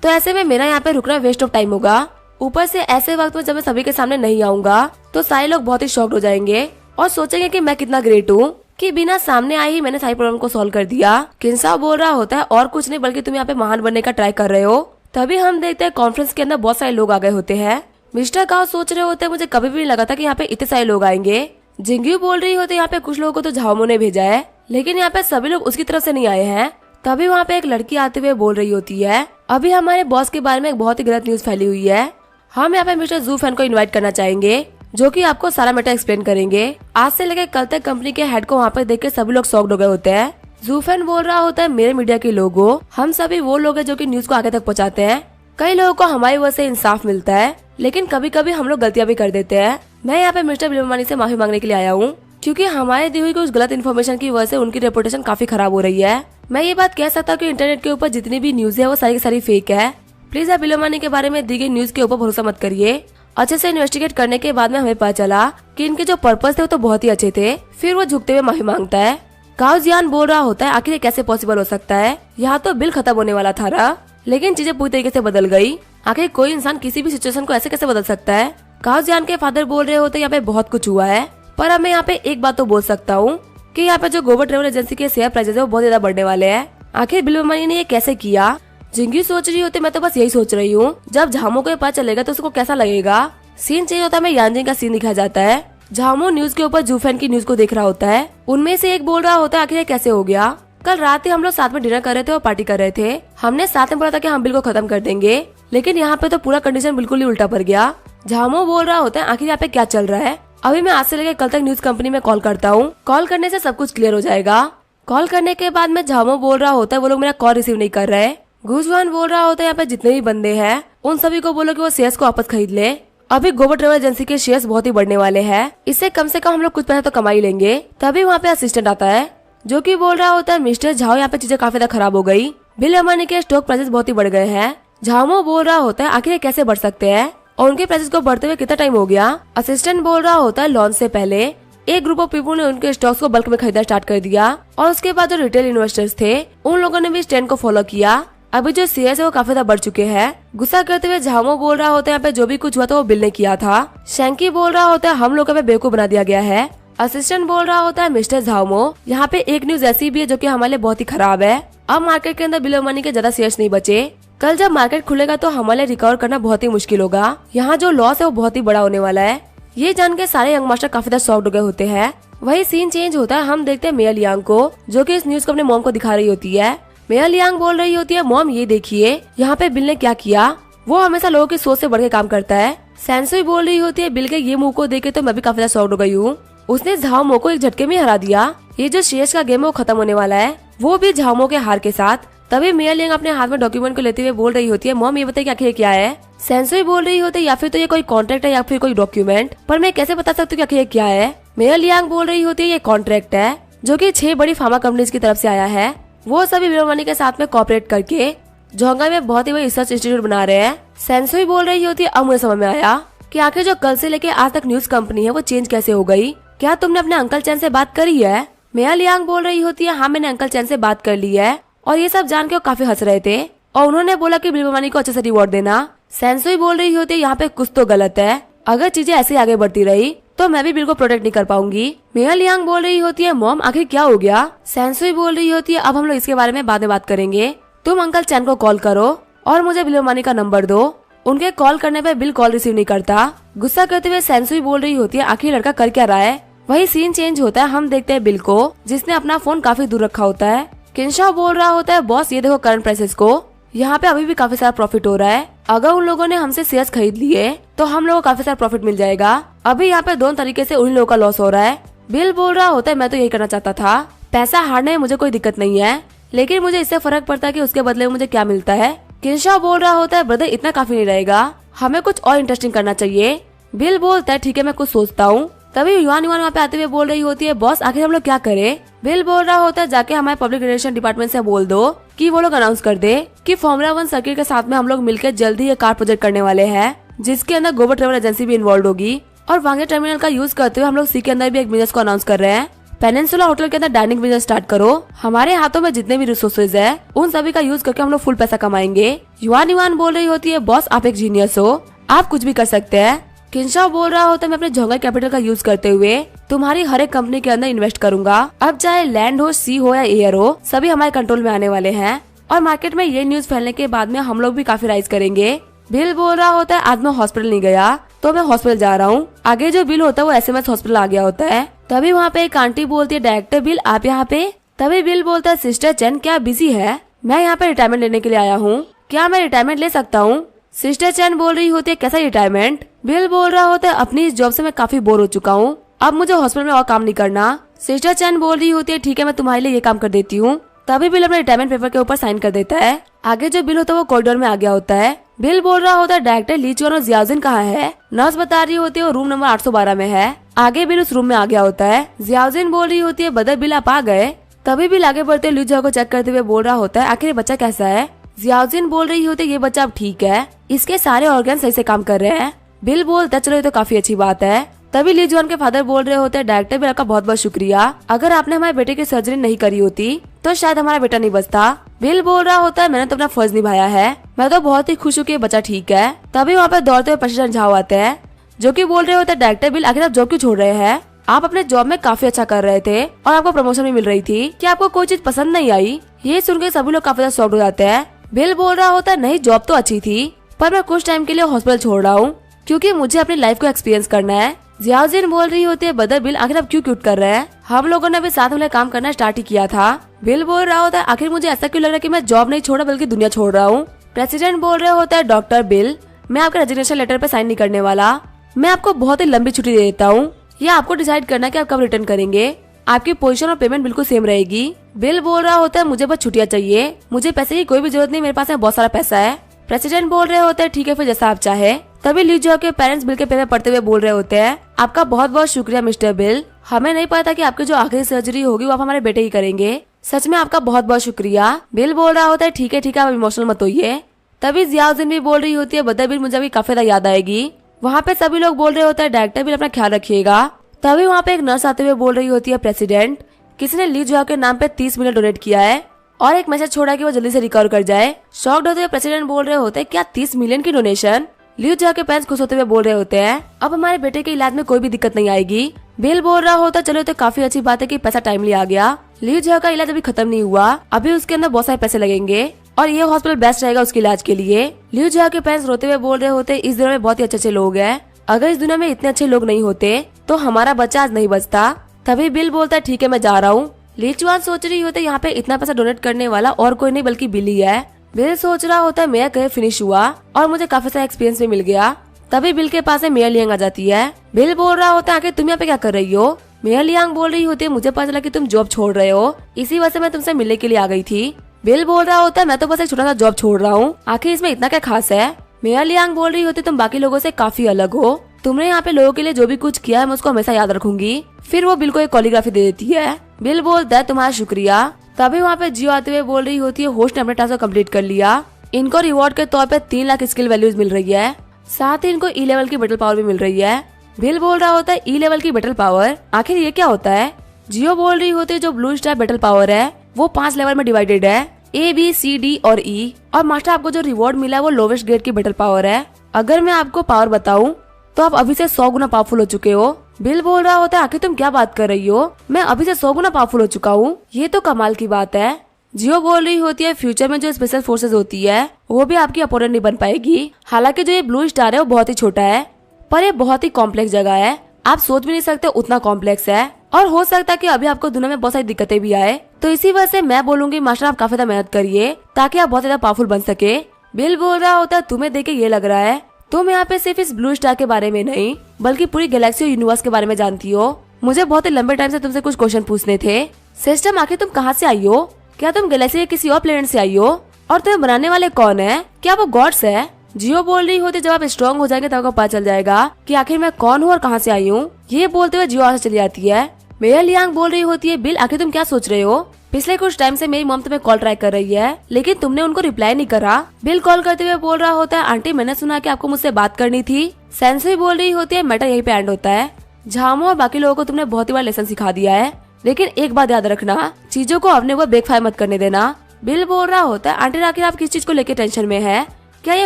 तो ऐसे में मेरा यहाँ पे रुकना वेस्ट ऑफ टाइम होगा। ऊपर से ऐसे वक्त में जब मैं सभी के सामने नहीं आऊंगा तो सारे लोग बहुत ही शॉक्ड हो जाएंगे और सोचेंगे कि मैं कितना ग्रेट हूँ कि बिना सामने आए ही मैंने सारी प्रॉब्लम को सॉल्व कर दिया। किन्सा बोल रहा होता है और कुछ नहीं बल्कि तुम यहाँ पे महान बनने का ट्राई कर रहे हो, तभी हम देखते हैं कॉन्फ्रेंस के अंदर बहुत सारे लोग आ गए होते हैं। मिस्टर गाओ सोच रहे होते हैं मुझे कभी भी नहीं लगा था कि यहाँ पे इतने सारे लोग आएंगे। जिंग्यू बोल रही होती है यहाँ पे कुछ लोगों को तो झाओमो ने भेजा है, लेकिन यहाँ पे सभी लोग उसकी तरफ से नहीं आए हैं। तभी वहाँ पे एक लड़की आते हुए बोल रही होती है अभी हमारे बॉस के बारे में एक बहुत ही गलत न्यूज फैली हुई है। हम यहाँ पे मिस्टर जू फैन को इन्वाइट करना चाहेंगे जो कि आपको सारा मैटर एक्सप्लेन करेंगे। आज से लेकर कल तक कंपनी के हेड को वहाँ पे देख के सभी लोग शॉक्ड हो गए होते हैं। जू फैन बोल रहा होता है मेरे मीडिया के लोगों, हम सभी वो लोग हैं जो कि न्यूज को आगे तक पहुँचाते हैं। कई लोगों को हमारी वजह से इंसाफ मिलता है, लेकिन कभी कभी हम लोग गलतियां भी कर देते हैं। मैं यहाँ पे मिस्टर बिलोमानी से माफी मांगने के लिए आया हूँ, क्योंकि हमारे दी हुई कुछ गलत इन्फॉर्मेशन की वजह से उनकी रेपुटेशन काफी खराब हो रही है। मैं ये बात कह सकता हूँ कि इंटरनेट के ऊपर जितनी भी न्यूज है वो सारी की सारी फेक है। प्लीज आप बिलोमानी के बारे में दी गई न्यूज के ऊपर भरोसा मत करिए। अच्छे से इन्वेस्टिगेट करने के बाद में हमें पता चला कि इनके जो पर्पस थे वो तो बहुत ही अच्छे थे। फिर वो झुकते हुए माफी मांगता है। गाओ जियान बोल रहा होता है आखिर ये कैसे पॉसिबल हो सकता है, यहाँ तो बिल खत्म होने वाला था ना, लेकिन चीजें पूरी तरीके से बदल गई। आखिर कोई इंसान किसी भी सिचुएशन को ऐसे कैसे बदल सकता है। गाओ जियान के फादर बोल रहे होते यहाँ पे बहुत कुछ हुआ है, पर अब मैं यहाँ पे एक बात तो बोल सकता हूँ कि यहाँ पे जो ग्लोबल ट्रेवल एजेंसी के शेयर प्राइसेस है वो बहुत ज्यादा बढ़ने वाले हैं। आखिर बिलोमानी ने ये कैसे किया। जिंगी सोच रही होती मैं तो बस यही सोच रही हूँ जब झामो को पता चलेगा तो उसको कैसा लगेगा। सीन चेंज होता है, यानजिंग का सीन दिखाया जाता है। झामो न्यूज के ऊपर जूफैन की न्यूज को देख रहा होता है। उनमें से एक बोल रहा होता है आखिर ये कैसे हो गया। कल रात ही हम लोग साथ में डिनर कर रहे थे और पार्टी कर रहे थे। हमने साथ में बोला था कि हम बिल को खत्म कर देंगे, लेकिन यहाँ पे तो पूरा कंडीशन बिल्कुल ही उल्टा पड़ गया। झामो बोल रहा होता है आखिर यहाँ पे क्या चल रहा है। अभी मैं आज से लेकर कल तक न्यूज कंपनी में कॉल करता हूँ, कॉल करने से सब कुछ क्लियर हो जाएगा। कॉल करने के बाद में झामो बोल रहा होता है वो लोग मेरा कॉल रिसीव नहीं कर रहे। गुजवान बोल रहा होता है यहाँ पे जितने भी बंदे हैं उन सभी को बोलो कि वो शेयर्स को वापस खरीद ले। अभी ग्लोबल ट्रेवल एजेंसी के शेयर्स बहुत ही बढ़ने वाले हैं, इससे कम से कम हम लोग कुछ पैसा तो कमा ही लेंगे। तभी वहाँ पे असिस्टेंट आता है जो कि बोल रहा होता है मिस्टर झाओ यहाँ पे चीजें काफी ज्यादा खराब हो गई। बिल अमानी के स्टॉक प्राइसेस बहुत ही बढ़ गए हैं। झामो बोल रहा होता है आखिर कैसे बढ़ सकते हैं और उनके प्राइसेस को बढ़ते हुए कितना टाइम हो गया। असिस्टेंट बोल रहा होता है लॉन्च से पहले एक ग्रुप ऑफ पीपल ने उनके स्टॉक्स को बल्क में खरीदना स्टार्ट कर दिया और उसके बाद जो रिटेल इन्वेस्टर्स थे उन लोगों ने भी इस ट्रेंड को फॉलो किया। अभी जो शेयर्स है वो काफी ज्यादा बढ़ चुके हैं। गुस्सा करते हुए झामो बोल रहा होता है यहाँ पे जो भी कुछ हुआ था वो बिल ने किया था। शैंकी बोल रहा होता है हम लोग पे बेवकूफ बना दिया गया है। असिस्टेंट बोल रहा होता है मिस्टर झामो यहाँ पे एक न्यूज ऐसी भी है जो कि हमारे लिए बहुत ही खराब है। अब मार्केट के अंदर बिलो मनी के ज्यादा शेयर्स नहीं बचे। कल जब मार्केट खुलेगा तो हमारे रिकवर करना बहुत ही मुश्किल होगा। यहाँ जो लॉस है वो बहुत ही बड़ा होने वाला है। ये जान के सारे यंग मास्टर काफी ज्यादा शॉक्ड हो गए होते हैं। वही सीन चेंज होता है, हम देखते हैं मेयर लियांग को जो कि इस न्यूज को अपने मॉम को दिखा रही होती है। मेयर लियांग बोल रही होती है मॉम ये देखिए यहाँ पे बिल ने क्या किया, वो हमेशा लोगों की सोच से बढ़ के काम करता है। सैनसुई बोल रही होती है बिल के ये मुंह को देखे तो मैं भी काफी ज्यादा शॉक्ड हो गई हूँ। उसने झाओमो को एक झटके में हरा दिया। ये जो शेयर्स का गेम है वो खत्म होने वाला है, वो भी झाओमो के हार के साथ। तभी मेयर लियांग अपने हाथ में डॉक्यूमेंट को लेते हुए बोल रही होती है मॉम ये बताइए आखिर क्या है। सैनसुई बोल रही होती है या फिर तो ये कोई कॉन्ट्रैक्ट है या फिर कोई डॉक्यूमेंट, पर मैं कैसे बता सकती हूँ आखिर ये क्या है। मेयर लियांग बोल रही होती है ये कॉन्ट्रैक्ट है जो कि 6 बड़ी फार्मा कंपनीज की तरफ से आया है। वो सभी बिलो मनी के साथ में कोऑपरेट करके जोंगा में बहुत ही बड़ी रिसर्च इंस्टीट्यूट बना रहे हैं। सैनसुई बोल रही होती है अब मुझे समझ में आया कि आखिर जो कल से लेके आज तक न्यूज कंपनी है वो चेंज कैसे हो गई। क्या तुमने अपने अंकल चैन से बात करी है। मेयर लियांग बोल रही होती है हाँ मैंने अंकल चैन से बात कर ली है और ये सब जान के वो काफी हंस रहे थे और उन्होंने बोला कि बिलो मनी को अच्छे से रिवॉर्ड देना। सैनसुई बोल रही होती है यहाँ पे कुछ तो गलत है, अगर चीजें ऐसे आगे बढ़ती रही तो मैं भी बिल को प्रोटेक्ट नहीं कर पाऊंगी। मेयर लियांग बोल रही होती है मॉम आखिर क्या हो गया। सैनसुई बोल रही होती है अब हम लोग इसके बारे में बाद में बात करेंगे, तुम अंकल चैन को कॉल करो और मुझे बिलो मनी का नंबर दो। उनके कॉल करने पे बिल कॉल रिसीव नहीं करता। गुस्सा करते हुए सैनसुई बोल रही होती है आखिर लड़का कर क्या रहा है। वही सीन चेंज होता है, हम देखते हैं बिल को जिसने अपना फोन काफी दूर रखा होता है। किंशा बोल रहा होता है बॉस ये देखो करंट प्राइसेस को, यहाँ पे अभी भी काफी सारा प्रॉफिट हो रहा है। अगर उन लोगों ने हमसे शेयर्स खरीद लिए तो हम लोगों को काफी सारा प्रॉफिट मिल जाएगा। अभी यहाँ पे दोनों तरीके से उन लोगों का लॉस हो रहा है। बिल बोल रहा होता है मैं तो यही करना चाहता था, पैसा हारने में मुझे कोई दिक्कत नहीं है, लेकिन मुझे इससे फर्क पड़ता है कि उसके बदले में मुझे क्या मिलता है। किंशा बोल रहा होता है ब्रदर इतना काफी नहीं रहेगा, हमें कुछ और इंटरेस्टिंग करना चाहिए। बिल बोलता है ठीक है मैं कुछ सोचता हूँ। तभी युआन वहाँ पे आते हुए बोल रही होती है बॉस आखिर हम लोग क्या करें। बिल बोल रहा होता है जाके हमारे पब्लिक रिलेशन डिपार्टमेंट से बोल दो कि वो लोग अनाउंस कर दे कि फॉर्मूला 1 सर्किट के साथ में हम लोग मिलकर जल्द ही एक कार प्रोजेक्ट करने वाले हैं जिसके अंदर ग्लोबल ट्रेवल एजेंसी भी इन्वॉल्व होगी और वांगे टर्मिनल का यूज करते हुए हम लोग सी के अंदर भी एक बिजनेस को अनाउंस कर रहे हैं। पेनिनसुला होटल के अंदर डाइनिंग बिजनेस स्टार्ट करो, हमारे हाथों में जितने भी रिसोर्सेज है उन सभी का यूज करके हम लोग फुल पैसा कमाएंगे। युआन बोल रही होती है बॉस आप एक जीनियस हो, आप कुछ भी कर सकते हैं। किंशा बोल रहा होता है मैं अपने जोंगा कैपिटल का यूज करते हुए तुम्हारी हर एक कंपनी के अंदर इन्वेस्ट करूंगा, अब चाहे लैंड हो, सी हो या एयर हो, सभी हमारे कंट्रोल में आने वाले हैं और मार्केट में ये न्यूज फैलने के बाद में हम लोग भी काफी राइज करेंगे। बिल बोल रहा होता है आज मैं हॉस्पिटल नहीं गया तो मैं हॉस्पिटल जा रहा हूँ। आगे जो बिल होता है वो SMS हॉस्पिटल आ गया होता है। तभी वहाँ पे एक आंटी बोलती है डायरेक्टर बिल आप यहाँ पे। तभी बिल बोलता है सिस्टर चैन क्या बिजी है, मैं यहाँ पे रिटायरमेंट लेने के लिए आया हूँ, क्या मैं रिटायरमेंट ले सकता हूँ। सिस्टर चैन बोल रही होती है कैसा रिटायरमेंट। बिल बोल रहा होता है अपनी इस जॉब से मैं काफी बोर हो चुका हूँ, अब मुझे हॉस्पिटल में और काम नहीं करना। सिस्टर चैन बोल रही होती है ठीक है मैं तुम्हारे लिए ये काम कर देती हूँ। तभी बिल अपने रिटायरमेंट पेपर के ऊपर साइन कर देता है। आगे जो बिल होता है वो कॉरिडोर में आ गया होता है। बिल बोल रहा होता है डायरेक्टर ली चुआन और जियाउद्दीन कहाँ है। नर्स बता रही होती है वो रूम नंबर 812 में है। आगे बिल उस रूम में आ गया होता है। जियाउद्दीन बोल रही होती है बदर बिल आप आ गए। तभी बिल आगे बढ़ते ली चुआ को चेक करते हुए बोल रहा होता है आखिर ये बच्चा कैसा है। जियाउद्दीन बोल रही होती है ये बच्चा अब ठीक है, इसके सारे ऑर्गन सही से काम कर रहे हैं। बिल बोलता है चलो ये तो काफी अच्छी बात है। तभी ली जुआन के फादर बोल रहे होते हैं डायरेक्टर बिल आपका बहुत बहुत शुक्रिया, अगर आपने हमारे बेटे की सर्जरी नहीं करी होती तो शायद हमारा बेटा नहीं बचता। बिल बोल रहा होता है मैंने तो अपना फर्ज निभाया है, मैं तो बहुत ही खुश हूँ कि बच्चा ठीक है। तभी वहाँ पे दौड़ते हुए प्रेसिडेंट झाओ आते हैं जो कि बोल रहे होते हैं डायरेक्टर बिल आखिर आप जॉब क्यों छोड़ रहे हैं, आप अपने जॉब में काफी अच्छा कर रहे थे और आपको प्रमोशन भी मिल रही थी, क्या आपको कोई चीज पसंद नहीं आई। ये सुनकर सभी लोग काफी ज्यादा शॉक्ड हो जाते हैं। बिल बोल रहा होता है नहीं जॉब तो अच्छी थी पर मैं कुछ टाइम के लिए हॉस्पिटल छोड़ रहा हूँ क्योंकि मुझे अपनी लाइफ को एक्सपीरियंस करना है। जियाउद्दीन बोल रही होती है बदर बिल आखिर आप क्यों क्यूट कर रहे हैं, हम लोगों ने अभी साथ में काम करना स्टार्ट ही किया था। बिल बोल रहा होता है आखिर मुझे ऐसा क्यों लग रहा है कि मैं जॉब नहीं छोड़ा बल्कि दुनिया छोड़ रहा हूँ। प्रेसिडेंट बोल रहे होता है डॉक्टर बिल मैं आपके रेजिग्नेशन लेटर पे साइन नहीं करने वाला, मैं आपको बहुत ही लंबी छुट्टी दे देता हूँ, ये आपको डिसाइड करना कि आप कब रिटर्न करेंगे, आपकी पोजीशन और पेमेंट बिल्कुल सेम रहेगी। बिल बोल रहा होता है मुझे बस छुट्टियां चाहिए, मुझे पैसे की कोई भी जरूरत नहीं, मेरे पास में बहुत सारा पैसा है। प्रेसिडेंट बोल रहे होते हैं ठीक है फिर जैसा आप चाहे। तभी ली जुआ के पेरेंट्स बिल के पेपर पढ़ते हुए बोल रहे होते हैं आपका बहुत बहुत शुक्रिया मिस्टर बिल, हमें नहीं पता कि आपकी जो आखिरी सर्जरी होगी वो आप हमारे बेटे ही करेंगे, सच में आपका बहुत बहुत शुक्रिया। बिल बोल रहा होता है ठीक है आप इमोशनल मत होइए। तभी जियाउद्दीन भी बोल रही होती है बदर बिल मुझे अभी काफी ज्यादा याद आएगी। वहाँ पे सभी लोग बोल रहे होते हैं डायरेक्टर बिल अपना ख्याल रखिएगा। तभी वहाँ पे एक नर्स आते हुए बोल रही होती है प्रेसिडेंट किसी ने ली जुआ के नाम पे 30 मिलियन डोनेट किया है और एक मैसेज छोड़ा कि वो जल्दी से रिकवर कर जाए। शॉक्ड होते हुए प्रेसिडेंट बोल रहे होते हैं क्या 30 मिलियन की डोनेशन। ली जुआ के पेरेंट्स खुश होते हुए बोल रहे होते हैं अब हमारे बेटे के इलाज में कोई भी दिक्कत नहीं आएगी। बिल बोल रहा होता चलो तो काफी अच्छी बात है कि पैसा टाइमली आ गया, ली जुआ का इलाज अभी खत्म नहीं हुआ, अभी उसके अंदर बहुत सारे पैसे लगेंगे और ये हॉस्पिटल बेस्ट रहेगा उसके इलाज के लिए। ली जुआ के पेरेंट्स रोते हुए बोल रहे होते इस दुनिया में बहुत ही अच्छे लोग हैं, अगर इस दुनिया में इतने अच्छे लोग नहीं होते तो हमारा बच्चा आज नहीं बचता। तभी बिल बोलता है ठीक है मैं जा रहा हूँ। ली जुआन सोच रही होते यहाँ पे इतना पैसा डोनेट करने वाला और कोई नहीं बल्कि बिल ही है। बिल सोच रहा होता है मेरा करियर फिनिश हुआ और मुझे काफी सारा एक्सपीरियंस भी मिल गया। तभी बिल के पास में मेयर लियांग आ जाती है। बिल बोल रहा होता है आखिर तुम यहाँ पे क्या कर रही हो। मेयर लियांग बोल रही होती है मुझे पता चला कि तुम जॉब छोड़ रहे हो, इसी वजह से मैं तुमसे मिलने के लिए आ गई थी। बिल बोल रहा होता है मैं तो बस एक छोटा सा जॉब छोड़ रहा हूँ, आखिर इसमें इतना क्या खास है। मेयर लियांग बोल रही होती तुम बाकी लोगों से काफी अलग हो, तुमने यहाँ पे लोगों के लिए जो भी कुछ किया है मैं उसको हमेशा याद रखूंगी। फिर वो बिल को एक कॉलीग्राफी दे देती है। बिल बोलता है तुम्हारा शुक्रिया। तभी वहाँ पे जियो आते हुए बोल रही होती है होस्ट ने अपने टास्क को कम्प्लीट कर लिया, इनको रिवॉर्ड के तौर पे 3 लाख स्किल वैल्यूज मिल रही है, साथ ही इनको ई लेवल की बैटल पावर भी मिल रही है। बिल बोल रहा होता है ई लेवल की बैटल पावर आखिर ये क्या होता है। जियो बोल रही होती है जो ब्लू स्टार बैटल पावर है वो 5 लेवल में डिवाइडेड है, ABCD और E, और मास्टर आपको जो रिवॉर्ड मिला है वो लोवेस्ट ग्रेड की बैटल पावर है। अगर मैं आपको पावर बताऊं तो आप अभी से 100 गुना पावरफुल हो चुके हो। बिल बोल रहा होता है आखिर तुम क्या बात कर रही हो, मैं अभी से 100 गुना पावरफुल हो चुका हूँ, ये तो कमाल की बात है। जियो बोल रही होती है फ्यूचर में जो स्पेशल फोर्सेस होती है वो भी आपकी अपोनेंट नहीं बन पाएगी। हालांकि जो ये ब्लू स्टार है वो बहुत ही छोटा है पर ये बहुत ही कॉम्प्लेक्स जगह है, आप सोच भी नहीं सकते उतना कॉम्प्लेक्स है और हो सकता है कि अभी आपको दुनिया में बहुत सारी दिक्कतें भी आए, तो इसी वजह से मैं बोलूंगी मास्टर आप काफी ज्यादा मेहनत करिए ताकि आप बहुत ज्यादा पावरफुल बन सके। बिल बोल रहा होता है तुम्हें देख के ये लग रहा है तुम यहाँ पे सिर्फ इस ब्लू स्टार के बारे में नहीं बल्कि पूरी गैलेक्सी और यूनिवर्स के बारे में जानती हो। मुझे बहुत ही लंबे टाइम से तुमसे कुछ क्वेश्चन पूछने थे। सिस्टम आखिर तुम कहाँ से आई हो, क्या तुम गैलेक्सी के किसी और प्लेनेट से आई हो, और तुम्हें बनाने वाले कौन है, क्या वो गॉड्स है। जियो बोल रही होती जब आप स्ट्रॉन्ग हो जाएंगे तब आपको पता चल जाएगा कि आखिर मैं कौन हूँ और कहाँ से आई हूँ। ये बोलते हुए जियो वहाँ से चली जाती है। मेयर लियांग बोल रही होती है बिल आखिर तुम क्या सोच रहे हो, पिछले कुछ टाइम से मेरी मॉम तुम्हें कॉल ट्राई कर रही है लेकिन तुमने उनको रिप्लाई नहीं करा। बिल कॉल करते हुए बोल रहा होता है आंटी मैंने सुना कि आपको मुझसे बात करनी थी। सेंसुई बोल रही होती है मैटर यहीं पे एंड होता है, झामो और बाकी लोगों को तुमने बहुत ही बार लेसन सिखा दिया है लेकिन एक बात याद रखना चीजों को अपने ऊपर बैकफायर मत करने देना। बिल बोल रहा होता है आंटी आखिर आप किस चीज को लेकर टेंशन में है, क्या ये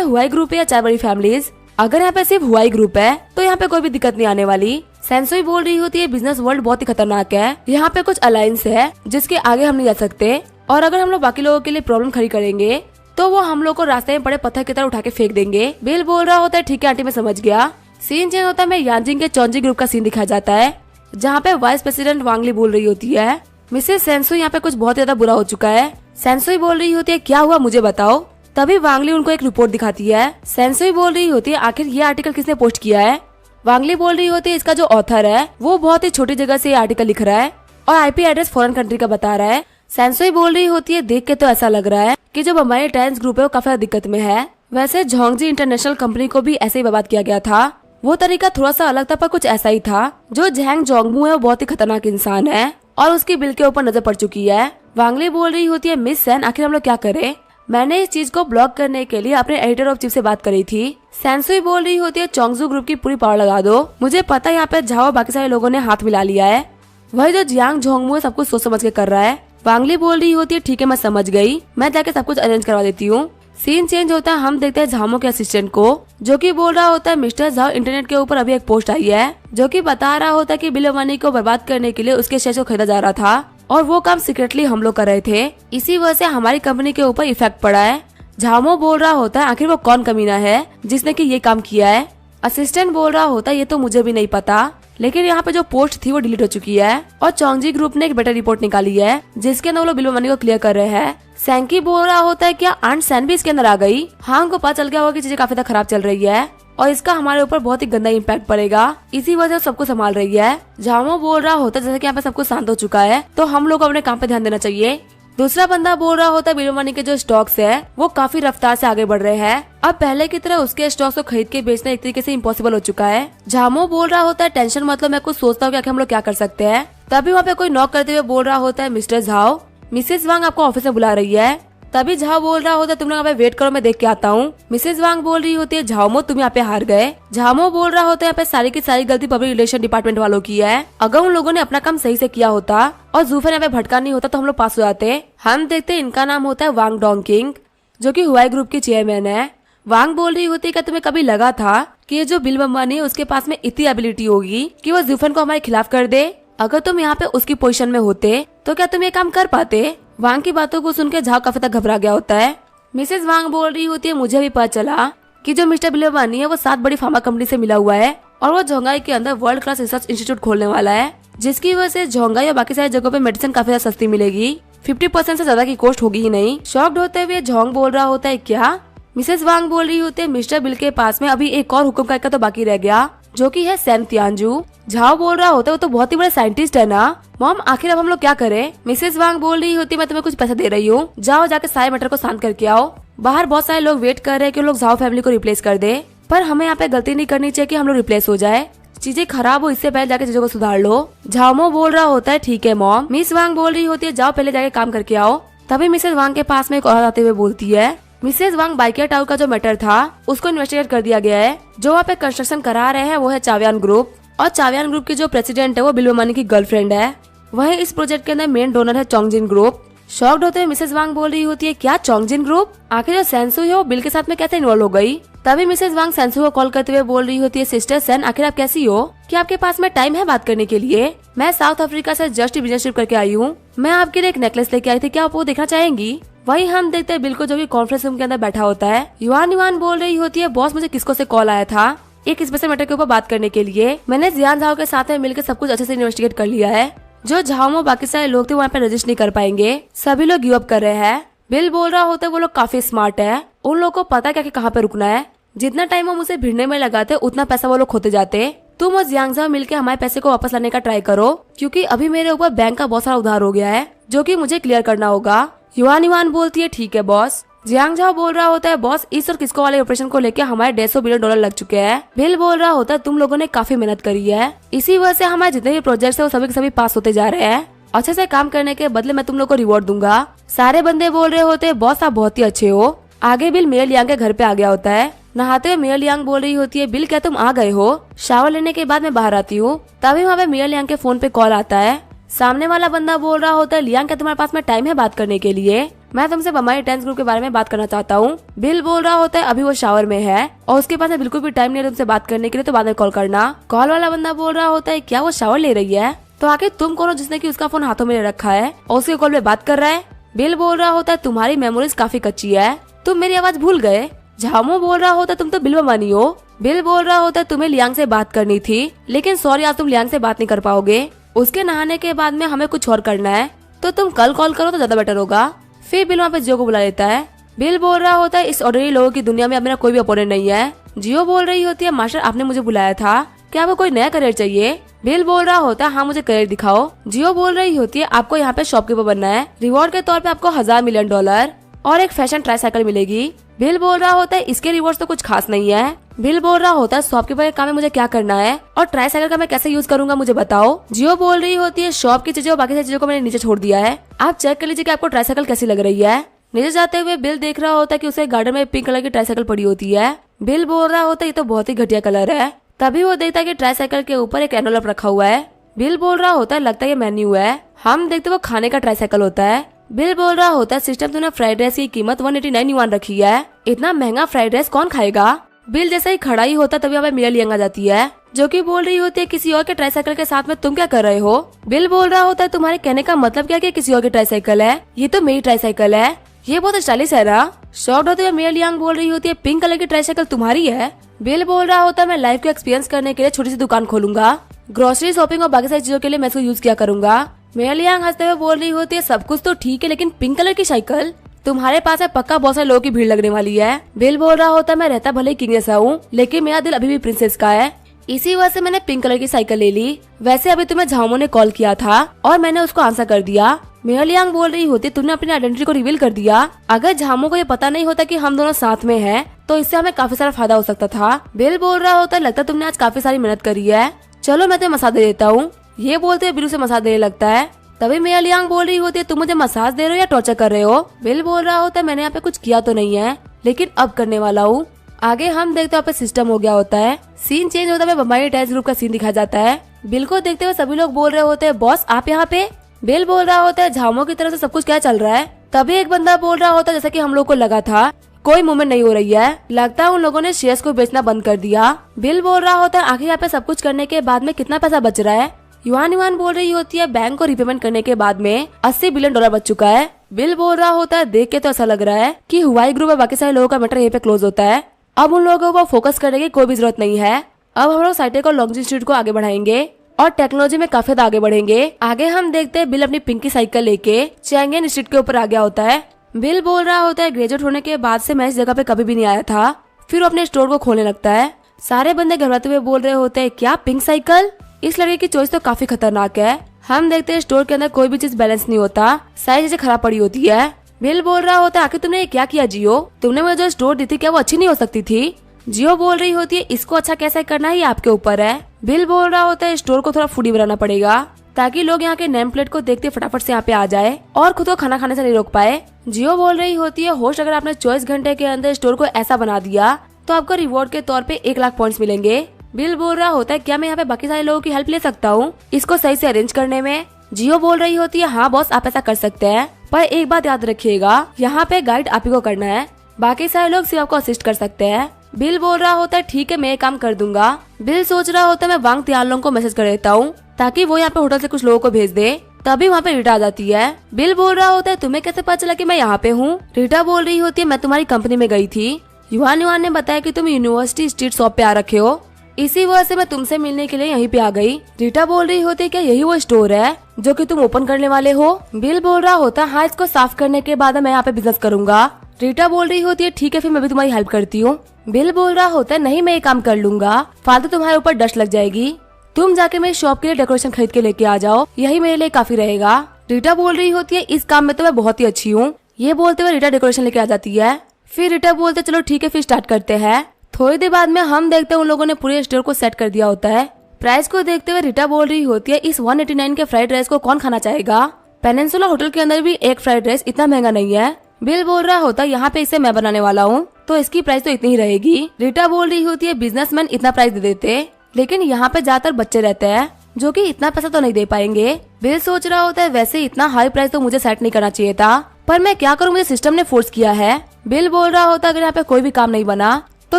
हुआई ग्रुप है या 4 बड़ी फैमिलीज, अगर यहाँ पे सिर्फ हुआई ग्रुप है तो यहाँ पे कोई भी दिक्कत नहीं आने वाली। सेंसुई बोल रही होती है बिजनेस वर्ल्ड बहुत ही खतरनाक है, यहाँ पे कुछ अलायंस है जिसके आगे हम नहीं जा सकते, और अगर हम लोग बाकी लोगों के लिए प्रॉब्लम खड़ी करेंगे तो वो हम लोग को रास्ते में पड़े पत्थर की तरह उठा के फेंक देंगे। बिल बोल रहा होता है ठीक है आंटी मैं समझ गया। सीन चेंज होता है, मैं यांजिंग के चौंजी ग्रुप का सीन दिखाया जाता है जहाँ पे वाइस प्रेसिडेंट वांगली बोल रही होती है मिसेस सेंसुई यहाँ पे कुछ बहुत ज्यादा बुरा हो चुका है। सेंसुई बोल रही होती है क्या हुआ मुझे बताओ। तभी वांगली उनको एक रिपोर्ट दिखाती है। सेंसुई बोल रही होती है आखिर ये आर्टिकल किसने पोस्ट किया है। वांगली बोल रही होती है इसका जो ऑथर है वो बहुत ही छोटी जगह से ये आर्टिकल लिख रहा है और आईपी एड्रेस फॉरेन कंट्री का बता रहा है। सेंसुई बोल रही होती है देख के तो ऐसा लग रहा है कि जो बम्बई टाइम्स ग्रुप है वो काफी दिक्कत में है। वैसे झोंगजी इंटरनेशनल कंपनी को भी ऐसे ही बर्बाद किया गया था। वो तरीका थोड़ा सा अलग था पर कुछ ऐसा ही था। जो झैंग जोंगमू है वो बहुत ही खतरनाक इंसान है और उसकी बिल के ऊपर नजर पड़ चुकी है। वांगली बोल रही होती है मिस सेन आखिर हम लोग क्या करें। मैंने इस चीज को ब्लॉक करने के लिए अपने एडिटर ऑफ चीफ से बात करी थी। सेंसुई बोल रही होती है चोंगजू ग्रुप की पूरी पावर लगा दो। मुझे पता है यहाँ पे झाओ बाकी सारे लोगों ने हाथ मिला लिया है। वही जो जियांग झोंगमू है सब कुछ सोच समझ के कर रहा है। वांगली बोल रही होती है ठीक है मैं समझ गई, मैं जाके सब कुछ अरेंज करवा देती हूँ। सीन चेंज होता है, हम देखते हैं झामो के असिस्टेंट को जो कि बोल रहा होता है मिस्टर झाओ इंटरनेट के ऊपर अभी एक पोस्ट आई है जो कि बता रहा होता है कि बिल मनी को बर्बाद करने के लिए उसके शेयर को खरीदा जा रहा था और वो काम सीक्रेटली हम लोग कर रहे थे। इसी वजह से हमारी कंपनी के ऊपर इफेक्ट पड़ा है। झामो बोल रहा होता है आखिर वो कौन कमीना है जिसने कि ये काम किया है। असिस्टेंट बोल रहा होता है ये तो मुझे भी नहीं पता, लेकिन यहाँ पे जो पोस्ट थी वो डिलीट हो चुकी है और चोंगजी ग्रुप ने एक बेटर रिपोर्ट निकाली है जिसके अंदर वो लोग बिल मनी को क्लियर कर रहे हैं। सैंकी बोल रहा होता है क्या आंट सैन भी इसके अंदर आ गई। हाँ उनको पता चल गया होगा कि चीजें काफी खराब चल रही है और इसका हमारे ऊपर बहुत ही गंदा इम्पैक्ट पड़ेगा, इसी वजह से सबको संभाल रही है। झामो बोल रहा होता है जैसे कि यहाँ पे सब कुछ शांत हो चुका है तो हम लोग को अपने काम पे ध्यान देना चाहिए। दूसरा बंदा बोल रहा होता है बिल मनी के जो स्टॉक्स है वो काफी रफ्तार से आगे बढ़ रहे हैं। अब पहले की तरह उसके स्टॉक्स को खरीद के बेचना एक तरीके से इम्पॉसिबल हो चुका है। झामो बोल रहा होता है टेंशन मतलब मैं कुछ सोचता हूँ कि हम लोग क्या कर सकते हैं। तभी वहाँ पे कोई नॉक करते हुए बोल रहा होता है मिस्टर झाओ मिसेस वांग आपको ऑफिस में बुला रही है। तभी झाओ बोल रहा होता है तुम लोग यहाँ पे वेट करो मैं देख के आता हूँ। मिसेस वांग बोल रही होती है झाओमो तुम यहाँ पे हार गए। झामो बोल रहा होता है यहाँ पे सारी की सारी गलती पब्लिक रिलेशन डिपार्टमेंट वालों की है। अगर उन लोगों ने अपना काम सही से किया होता और जूफन यहाँ पे भटका नहीं होता तो हम लोग पास हो जाते। हम देखते इनका नाम होता है वांग डोंग किंग जो की हुआई ग्रुप की चेयरमैन है। वांग बोल रही होती है क्या तुम्हें कभी लगा था कि ये जो बिल बम्बानी है उसके पास में इतनी एबिलिटी होगी कि वो जूफन को हमारे खिलाफ कर दे। अगर तुम यहाँ पे उसकी पोजीशन में होते तो क्या तुम ये काम कर पाते। वांग की बातों को सुनकर झाओ काफी तक घबरा गया होता है। मिसेस वांग बोल रही होती है मुझे भी पता चला कि जो मिस्टर बिलवानी है वो 7 बड़ी फार्मा कंपनी से मिला हुआ है और वो झोंगाई के अंदर वर्ल्ड क्लास रिसर्च इंस्टीट्यूट खोलने वाला है जिसकी वजह से झोंगाई और बाकी सारी जगहों पे मेडिसिन काफी ज्यादा सस्ती मिलेगी। 50% से ज्यादा की कॉस्ट होगी ही नहीं। शॉक्ड होते हुए झोंग बोल रहा होता है क्या। मिसेस वांग बोल रही होती है मिस्टर बिल के पास में अभी एक और हुक्म का तो बाकी रह गया जो कि है सैम तियानजू। झाओ बोल रहा होता है वो तो बहुत ही बड़े साइंटिस्ट है ना। मॉम आखिर अब हम लोग क्या करें। मिसेस वांग बोल रही होती मैं तुम्हें कुछ पैसा दे रही हूँ, जाओ जाके सारे मैटर को शांत करके आओ। बाहर बहुत सारे लोग वेट कर रहे हैं कि लोग झाओ फैमिली को रिप्लेस कर दे, पर हमें यहाँ पे गलती नहीं करनी चाहिए कि हम लोग रिप्लेस हो जाए। चीजें खराब हो इससे पहले जाके चीजों को सुधार लो। झाओमो बोल रहा होता है ठीक है मॉम। मिस वांग बोल रही होती है जाओ पहले जाके काम करके आओ। तभी मिसेस वांग के पास में एक औरत आते हुए बोलती है मिसेस वांग बाइकिया टावर का जो मैटर था उसको इन्वेस्टिगेट कर दिया गया है। जो वहाँ पे कंस्ट्रक्शन करा रहे हैं वो है चाव्यान ग्रुप और चाव्यान ग्रुप की जो प्रेसिडेंट है वो बिल मनी की गर्लफ्रेंड है। वहीं इस प्रोजेक्ट के अंदर मेन डोनर है चोंगजिन ग्रुप। शॉक्ड होते हुए मिसेस वांग बोल रही होती है क्या चोंगजिन ग्रुप। आखिर जो सेंसुई है वो बिल के साथ में कैसे इन्वॉल्व हो गई। तभी मिसेस वांग सेंसुई को कॉल करते हुए बोल रही होती है सिस्टर सेन आखिर आप कैसी हो, क्या आपके पास में टाइम है बात करने के लिए। मैं साउथ अफ्रीका से जस्ट बिजनेस ट्रिप करके आई हूँ, मैं आपके लिए एक नेकलेस लेके आई थी, क्या आप वो देखना चाहेंगी। वही हम देखते हैं बिल को जो कि कॉन्फ्रेंस रूम के अंदर बैठा होता है। युवान युवान बोल रही होती है बॉस मुझे किसको से कॉल आया था एक स्पेशल मैटर के ऊपर बात करने के लिए। मैंने जियान झाओ के साथ में मिलकर सब कुछ अच्छे से इन्वेस्टिगेट कर लिया है। जो झाओ बाकी सारे लोग थे वहाँ पे रजिस्टर नहीं कर पाएंगे, सभी लोग गिव अप कर रहे हैं। बिल बोल रहा होता है वो लोग काफी स्मार्ट है, उन लोगों को पता है कि कहाँ पे रुकना है। जितना टाइम हम उसे भिड़ने में लगाते उतना पैसा वो लोग खोते जाते। तुम और जियांग झाओ मिलकर हमारे पैसे को वापस लाने का ट्राई करो क्योंकि अभी मेरे ऊपर बैंक का बहुत सारा उधार हो गया है जो कि मुझे क्लियर करना होगा। युवान युवान बोलती है ठीक है बॉस। जियांग झाओ बोल रहा होता है बॉस इस और किसको वाले ऑपरेशन को लेकर हमारे $150 बिलियन लग चुके हैं। बिल बोल रहा होता है तुम लोगों ने काफी मेहनत करी है, इसी वजह से हमारे जितने भी प्रोजेक्ट्स है वो सभी के सभी पास होते जा रहे हैं। अच्छे से काम करने के बदले मैं तुम लोग को रिवॉर्ड दूंगा। सारे बंदे बोल रहे होते हैं बॉस आप बहुत ही अच्छे हो। आगे बिल मेयर लियांग के घर पे आ गया होता है। नहाते हुए मेयर लियांग बोल रही होती है बिल क्या तुम आ गए हो, शावर लेने के बाद मैं बाहर आती हूँ। तभी वहाँ पे मेयर लियांग के फोन पे कॉल आता है। सामने वाला बंदा बोल रहा होता है लियांग क्या तुम्हारे पास में टाइम है बात करने के लिए, मैं तुमसे बम्बई टाइम्स ग्रुप के बारे में बात करना चाहता हूँ। बिल बोल रहा होता है अभी वो शावर में है और उसके पास बिल्कुल भी टाइम नहीं है तुमसे बात करने के लिए, तो बाद में कॉल करना। कॉल वाला बंदा बोल रहा होता है क्या वो शावर ले रही है, तो आखिर तुम कौन हो जिसने की उसका फोन हाथों में रखा है और उसके कॉल में बात कर रहा है। बिल बोल रहा होता है तुम्हारी मेमोरीज काफी कच्ची है, तुम मेरी आवाज भूल गए। झामो बोल रहा होता तुम तो बिल मानी हो। बिल बोल रहा होता तुम्हें लियांग से बात करनी थी, लेकिन सॉरी आज तुम लियांग से बात नहीं कर पाओगे। उसके नहाने के बाद में हमें कुछ और करना है, तो तुम कल कॉल करो तो ज्यादा बेटर होगा। फिर बिल वहाँ पे जियो को बुला लेता है। बिल बोल रहा होता है इस ऑर्डिनरी लोगों की दुनिया में अब मेरा कोई भी अपोनेंट नहीं है। जियो बोल रही होती है मास्टर आपने मुझे बुलाया था, क्या आपको कोई नया करियर चाहिए? बिल बोल रहा होता है हाँ मुझे करियर दिखाओ। जियो बोल रही होती है आपको यहाँ पे शॉपकीपर बनना है, रिवॉर्ड के तौर पे आपको $1000 मिलियन और एक फैशन ट्राईसाइकिल मिलेगी। बिल बोल रहा होता है इसके रिवॉर्ड्स तो कुछ खास नहीं है। बिल बोल रहा होता है शॉपकीपर के काम में मुझे क्या करना है और ट्राईसाइकिल का मैं कैसे यूज करूंगा मुझे बताओ। जियो बोल रही होती है शॉप की चीजें और बाकी सारी चीजों को मैंने नीचे छोड़ दिया है, आप चेक कर लीजिए कि आपको ट्राईसाइकिल कैसी लग रही है। नीचे जाते हुए बिल देख रहा होता है कि उसे गार्डन में पिंक कलर की ट्राईसाइकिल पड़ी होती है। बिल बोल रहा होता है ये तो बहुत ही घटिया कलर है। तभी वो देखता है कि ट्राईसाइकिल के ऊपर एक एनवलप रखा हुआ है। बिल बोल रहा होता है लगता है ये मेन्यू है। हम देखते वो खाने का ट्राईसाइकिल होता है। बिल बोल रहा होता है सिस्टम तूने फ्राइड राइस की कीमत 189 युआन रखी है, इतना महंगा फ्राइड राइस कौन खाएगा। बिल जैसा ही खड़ा ही होता तभी हमें मिया लियांग आ जाती है, जो कि बोल रही होती है किसी और के ट्राईसाइकिल के साथ में तुम क्या कर रहे हो। बिल बोल रहा होता है तुम्हारे कहने का मतलब क्या कि किसी और की ट्राईसाइकिल है, ये तो मेरी ट्राईसाइकिल है, ये बहुत स्टाइलिश है ना। शॉक्ड होते हुए मिया लियांग बोल रही होती है पिंक कलर की ट्राईसाइकिल तुम्हारी है। बिल बोल रहा होता है मैं लाइफ को एक्सपीरियंस करने के लिए छोटी सी दुकान खोलूंगा, ग्रोसरी शॉपिंग और बाकी सारी चीजों के लिए मैं इसको यूज किया करूंगा। मिया लियांग हंसते हुए बोल रही होती है सब कुछ तो ठीक है लेकिन पिंक कलर की साइकिल तुम्हारे पास है, पक्का बहुत सारे लोगों की भीड़ लगने वाली है। बिल बोल रहा होता है मैं रहता भले ही किंग जैसा हूँ लेकिन मेरा दिल अभी भी प्रिंसेस का है, इसी वजह से मैंने पिंक कलर की साइकिल ले ली। वैसे अभी तुम्हें झामो ने कॉल किया था और मैंने उसको आंसर कर दिया। मिया लियांग बोल रही होती तुमने अपनी आइडेंटिटी को रिवील कर दिया, अगर झामो को ये पता नहीं होता कि हम दोनों साथ में हैं तो इससे हमें काफी सारा फायदा हो सकता था। बिल बोल रहा होता है लगता तुमने आज काफी सारी मेहनत करी है, चलो मैं तुम्हें मसाज दे देता हूँ। ये बोलते हुए बिल उसे मसाज देने लगता है। तभी मिया लियांग बोल रही होती है तुम मुझे मसाज दे रहे हो या टॉर्चर कर रहे हो। बिल बोल रहा होता है मैंने यहाँ पे कुछ किया तो नहीं है लेकिन अब करने वाला हूँ। आगे हम देखते हैं यहाँ पे सिस्टम हो गया होता है, सीन चेंज होता है, बम्बई टाइल्स ग्रुप का सीन दिखाया जाता है। बिल को देखते हुए सभी लोग बोल रहे होते हैं बॉस आप यहाँ पे। बिल बोल रहा होता है झामो की तरफ से सब कुछ क्या चल रहा है। तभी एक बंदा बोल रहा होता है जैसा कि हम लोग को लगा था कोई मूवमेंट नहीं हो रही है, लगता है उन लोगों ने शेयर्स को बेचना बंद कर दिया। बिल बोल रहा होता है आखिर यहाँ पे सब कुछ करने के बाद में कितना पैसा बच रहा है। युआन युआन बोल रही होती है बैंक को रिपेमेंट करने के बाद में $80 बिलियन बच चुका है। बिल बोल रहा होता है देख के तो ऐसा लग रहा है कि हुआई ग्रुप और बाकी सारे लोगों का मैटर यहीं पे क्लोज होता है, अब उन लोगों को फोकस करने की कोई भी जरूरत नहीं है। अब हम लोग साइटेक और लॉन्ग इंस्टीट्यूट को आगे बढ़ाएंगे और टेक्नोलॉजी में काफी आगे बढ़ेंगे। आगे हम देखते हैं बिल अपनी पिंकी साइकिल लेके चैंगेन स्ट्रीट के ऊपर आ गया होता है। बिल बोल रहा होता है ग्रेजुएट होने के बाद से मैं इस जगह पे कभी भी नहीं आया था। फिर वो अपने स्टोर को खोलने लगता है। सारे बंदे घबराते हुए बोल रहे होते हैं क्या पिंक साइकिल, इस लड़के की चॉइस तो काफी खतरनाक है। हम देखते हैं स्टोर के अंदर कोई भी चीज बैलेंस नहीं होता, सारी चीजें खराब पड़ी होती है। बिल बोल रहा होता है आखिर तुमने ये क्या किया जियो, तुमने मुझे जो स्टोर दी थी क्या वो अच्छी नहीं हो सकती थी। जियो बोल रही होती है इसको अच्छा कैसे करना है ये आपके ऊपर है। बिल बोल रहा होता है स्टोर को थोड़ा फूडी बनाना पड़ेगा ताकि लोग यहाँ के नेम प्लेट को देखते फटाफट से यहाँ पे आ जाए और खुद को खाना खाने से नहीं रोक पाए। जियो बोल रही होती है होस्ट अगर आपने 24 घंटे के अंदर स्टोर को ऐसा बना दिया तो आपको रिवॉर्ड के तौर पे 1 लाख पॉइंट्स मिलेंगे। बिल बोल रहा होता है क्या मैं यहाँ पे बाकी सारे लोगों की हेल्प ले सकता हूँ इसको सही से अरेंज करने में। जियो बोल रही होती है हाँ बॉस आप ऐसा कर सकते हैं, पर एक बात याद रखिएगा यहाँ पे गाइड आप ही को करना है, बाकी सारे लोग सिर्फ आपको असिस्ट कर सकते हैं। बिल बोल रहा होता है ठीक है मैं ये काम कर दूंगा। बिल सोच रहा होता है मैं वांग तियानलोंग को मैसेज कर देता हूँ ताकि वो यहाँ पे होटल से कुछ लोगों को भेज दे। तभी वहाँ पे रीटा आ जाती है। बिल बोल रहा होता है तुम्हें कैसे पता चला कि मैं यहाँ पे हूँ। रीटा बोल रही होती है मैं तुम्हारी कंपनी में गई थी, युआन युआन ने बताया कि तुम यूनिवर्सिटी स्ट्रीट शॉप पे आ रखे हो, इसी वजह से मैं तुमसे मिलने के लिए यहीं पे आ गई। रीटा बोल रही होती है क्या यही वो स्टोर है जो कि तुम ओपन करने वाले हो। बिल बोल रहा होता है हाँ इसको साफ करने के बाद मैं यहाँ पे बिजनेस करूंगा। रीटा बोल रही होती है ठीक है फिर मैं भी तुम्हारी हेल्प करती हूँ। बिल बोल रहा होता है नहीं मैं ये काम कर लूंगा, फालतू तुम्हारे ऊपर डस्ट लग जाएगी, तुम जाके मेरी शॉप के लिए डेकोरेशन खरीद के लेके आ जाओ, यही मेरे लिए काफी रहेगा। रीटा बोल रही होती है इस काम में तो मैं बहुत ही अच्छी हूँ। ये बोलते हुए रीटा डेकोरेशन लेके आ जाती है। फिर रीटा बोलते चलो ठीक है फिर स्टार्ट करते हैं। थोड़ी देर बाद में हम देखते हैं उन लोगों ने पूरे स्टोर को सेट कर दिया होता है। प्राइस को देखते हुए रीटा बोल रही होती है इस 189 के फ्राइड राइस को कौन खाना चाहेगा। पेनिनसुला होटल के अंदर भी एक फ्राइड राइस इतना महंगा नहीं है। बिल बोल रहा होता है यहाँ पे इसे मैं बनाने वाला हूँ तो इसकी प्राइस तो इतनी ही रहेगी। रीटा बोल रही होती है बिजनेसमैन इतना प्राइस दे देते, लेकिन यहाँ पे ज्यादातर बच्चे रहते हैं जो कि इतना पैसा तो नहीं दे पाएंगे। बिल सोच रहा होता है वैसे इतना हाई प्राइस तो मुझे सेट नहीं करना चाहिए था, पर मैं क्या करूँ मुझे सिस्टम ने फोर्स किया है। बिल बोल रहा होता है अगर यहाँ पे कोई भी काम नहीं बना तो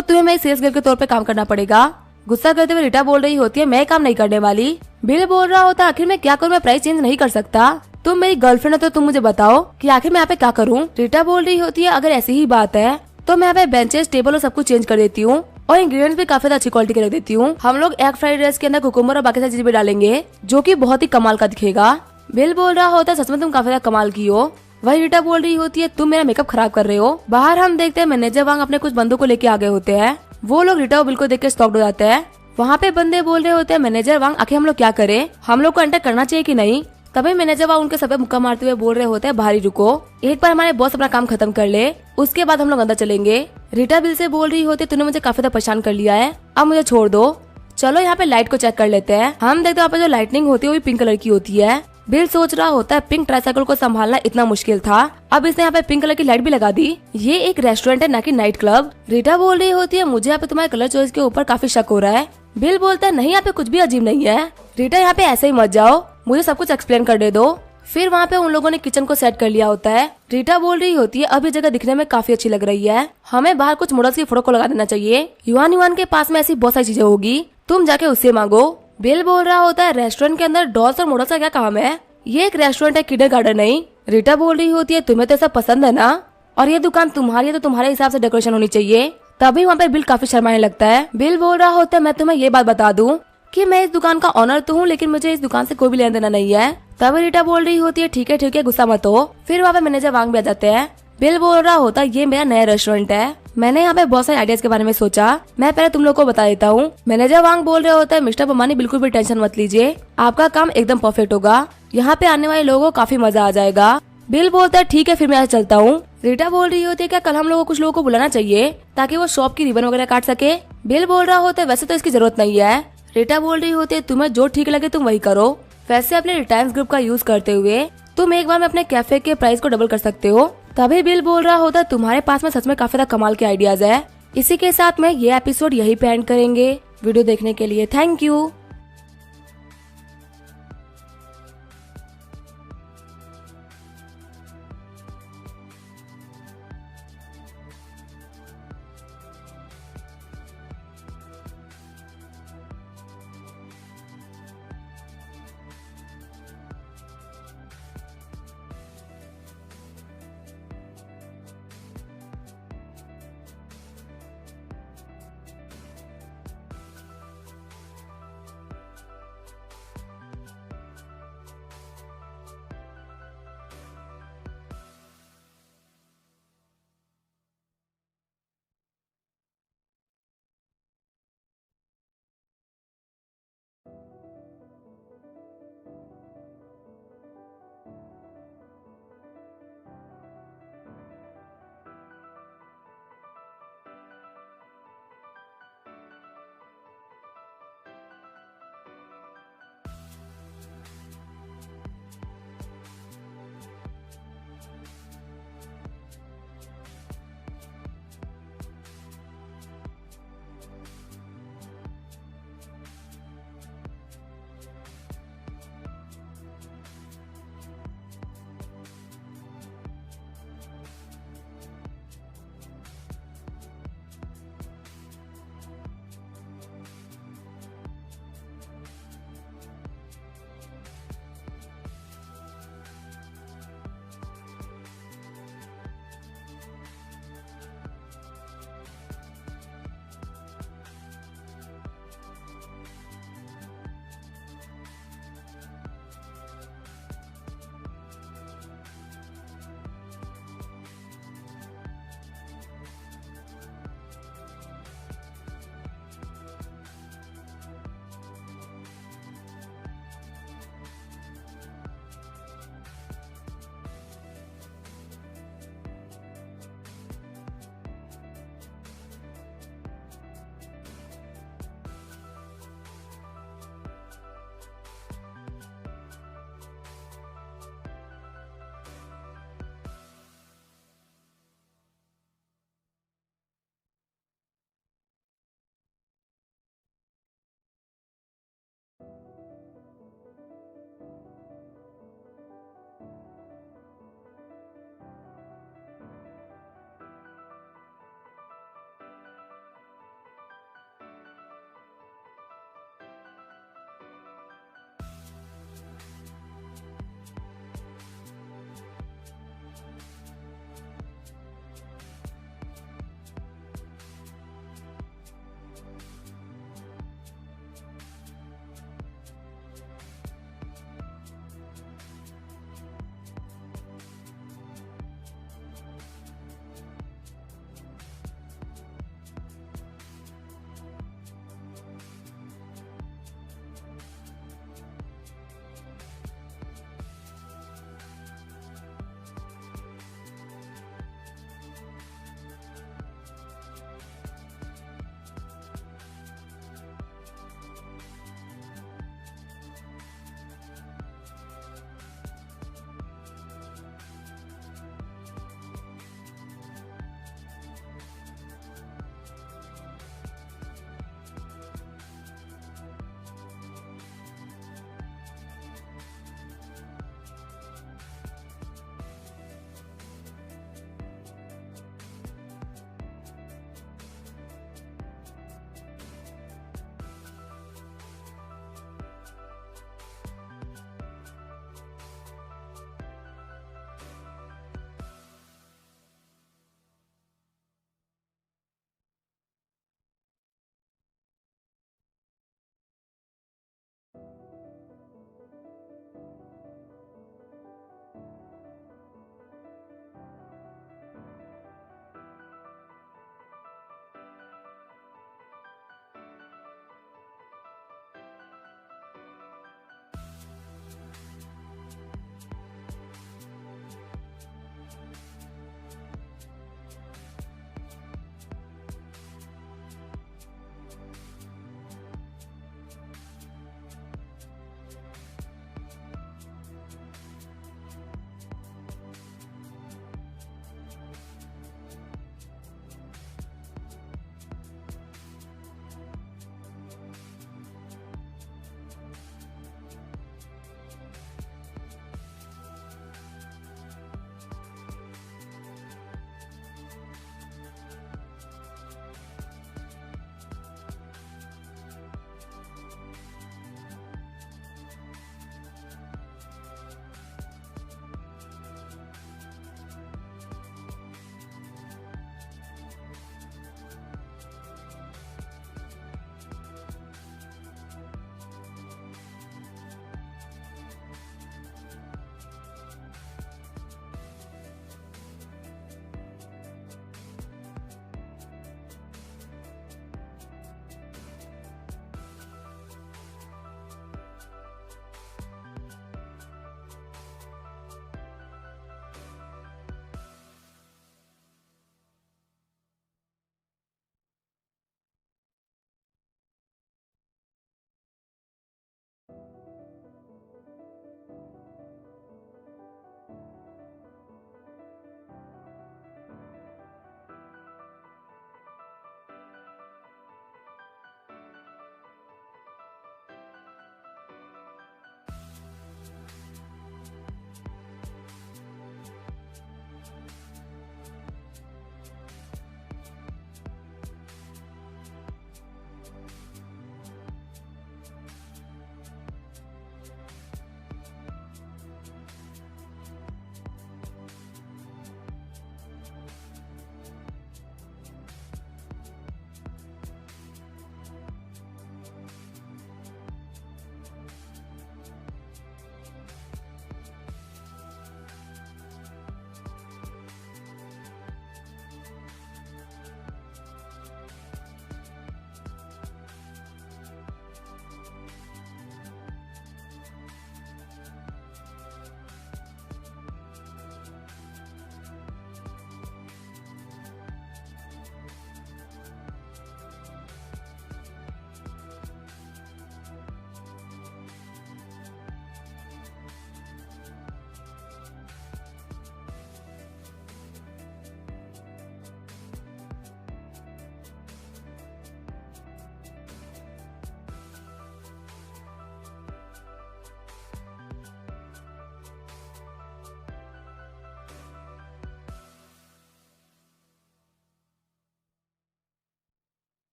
तुम्हें मैं सेल्स गर्ल के तौर पे काम करना पड़ेगा। गुस्सा करते हुए रीटा बोल रही होती है मैं काम नहीं करने वाली, बिल बोल रहा होता आखिर मैं क्या करूँ, मैं प्राइस चेंज नहीं कर सकता। तुम मेरी गर्लफ्रेंड हो तो तुम मुझे बताओ कि आखिर मैं यहाँ पे क्या करूँ। रीटा बोल रही होती है अगर ऐसी ही बात है तो मैं यहाँ पे बेंचेस टेबल और सब कुछ चेंज कर देती हूँ और इंग्रेडिएंट्स भी काफी अच्छी क्वालिटी के रख देती हूँ। हम लोग एग फ्राइड राइस के अंदर कुकुम्बर और बाकी सारी चीजें भी डालेंगे जो कि बहुत ही कमाल का दिखेगा। बिल बोल रहा होता है सच में तुम काफी ज्यादा कमाल की हो। वही रीटा बोल रही होती है तुम मेरा मेकअप खराब कर रहे हो। बाहर हम देखते हैं मैनेजर वांग अपने कुछ बंदों को लेके आ गए होते हैं। वो लोग रीटा और बिल को देख के स्टॉक्ड हो जाते हैं। वहाँ पे बंदे बोल रहे होते हैं मैनेजर वांग आखिर हम लोग क्या करें, हम लोग को एंटर करना चाहिए कि नहीं। तभी मैनेजर वांग उनके सब मुक्का मारते हुए बोल रहे होते हैं भारी रुको, एक बार हमारे बॉस अपना काम खत्म कर ले उसके बाद हम लोग अंदर चलेंगे। रीटा बिल से बोल रही होती तूने मुझे काफी ज्यादा परेशान कर लिया है, अब मुझे छोड़ दो। चलो यहाँ पे लाइट को चेक कर लेते हैं। हम देखते हैं यहाँ पे जो लाइटनिंग होती है वो भी पिंक कलर की होती है। बिल सोच रहा होता है पिंक ट्राइसाइकिल को संभालना इतना मुश्किल था, अब इसने यहाँ पे पिंक कलर की लाइट भी लगा दी। ये एक रेस्टोरेंट है ना कि नाइट क्लब। रीटा बोल रही होती है मुझे यहाँ पे तुम्हारे कलर चॉइस के ऊपर काफी शक हो रहा है। बिल बोलता है नहीं यहाँ पे कुछ भी अजीब नहीं है। रीटा यहाँ पे ऐसे ही मत जाओ, मुझे सब कुछ एक्सप्लेन कर दे दो। फिर वहाँ पे उन लोगों ने किचन को सेट कर लिया होता है। रीटा बोल रही होती है अब ये जगह दिखने में काफी अच्छी लग रही है, हमें बाहर कुछ मॉडल्स की फोटो को लगा देना चाहिए। युआन युआन के पास में ऐसी बहुत सारी चीजें होगी, तुम जाके उससे मांगो। बिल बोल रहा होता है रेस्टोरेंट के अंदर डॉल्स और मॉडल्स का क्या काम है, ये एक रेस्टोरेंट है किंडरगार्टन नहीं। रीटा बोल रही होती है तुम्हें तो ऐसा पसंद है ना, और ये दुकान तुम्हारी है तो तुम्हारे हिसाब से डेकोरेशन होनी चाहिए। तभी वहाँ पे बिल काफी शर्माने लगता है। बिल बोल रहा होता है मैं तुम्हें ये बात बता दूं कि मैं इस दुकान का ऑनर तो हूँ लेकिन मुझे इस दुकान से कोई भी लेना देना नहीं है। तभी रीटा बोल रही होती है ठीक है गुस्सा मत हो। फिर वहाँ पे मैनेजर वांग भी आ जाते हैं। बिल बोल रहा होता है ये मेरा नया रेस्टोरेंट है, मैंने यहाँ पे बहुत सारे आइडियाज के बारे में सोचा, मैं पहले तुम लोग को बता देता हूँ। मैनेजर वांग बोल रहे होता है मिस्टर बमानी बिल्कुल भी टेंशन मत लीजिए, आपका काम एकदम परफेक्ट होगा, यहाँ पे आने वाले लोगों को काफी मजा आ जाएगा। बिल बोलता है ठीक है फिर मैं आज चलता हूँ। रीटा बोल रही होती है क्या कल हम लोगों को कुछ लोगों को बुलाना चाहिए ताकि वो शॉप की रिबन वगैरह काट सके। बिल बोल रहा होता है वैसे तो इसकी जरूरत नहीं है। रीटा बोल रही होती है तुम्हें जो ठीक लगे तुम वही करो, वैसे अपने रिटायर्स ग्रुप का यूज करते हुए तुम एक बार में अपने कैफे के प्राइस को डबल कर सकते हो। तभी बिल बोल रहा होता है तुम्हारे पास में सच में काफी कमाल के आइडियाज है। इसी के साथ में ये एपिसोड यही पे एंड करेंगे। वीडियो देखने के लिए थैंक यू।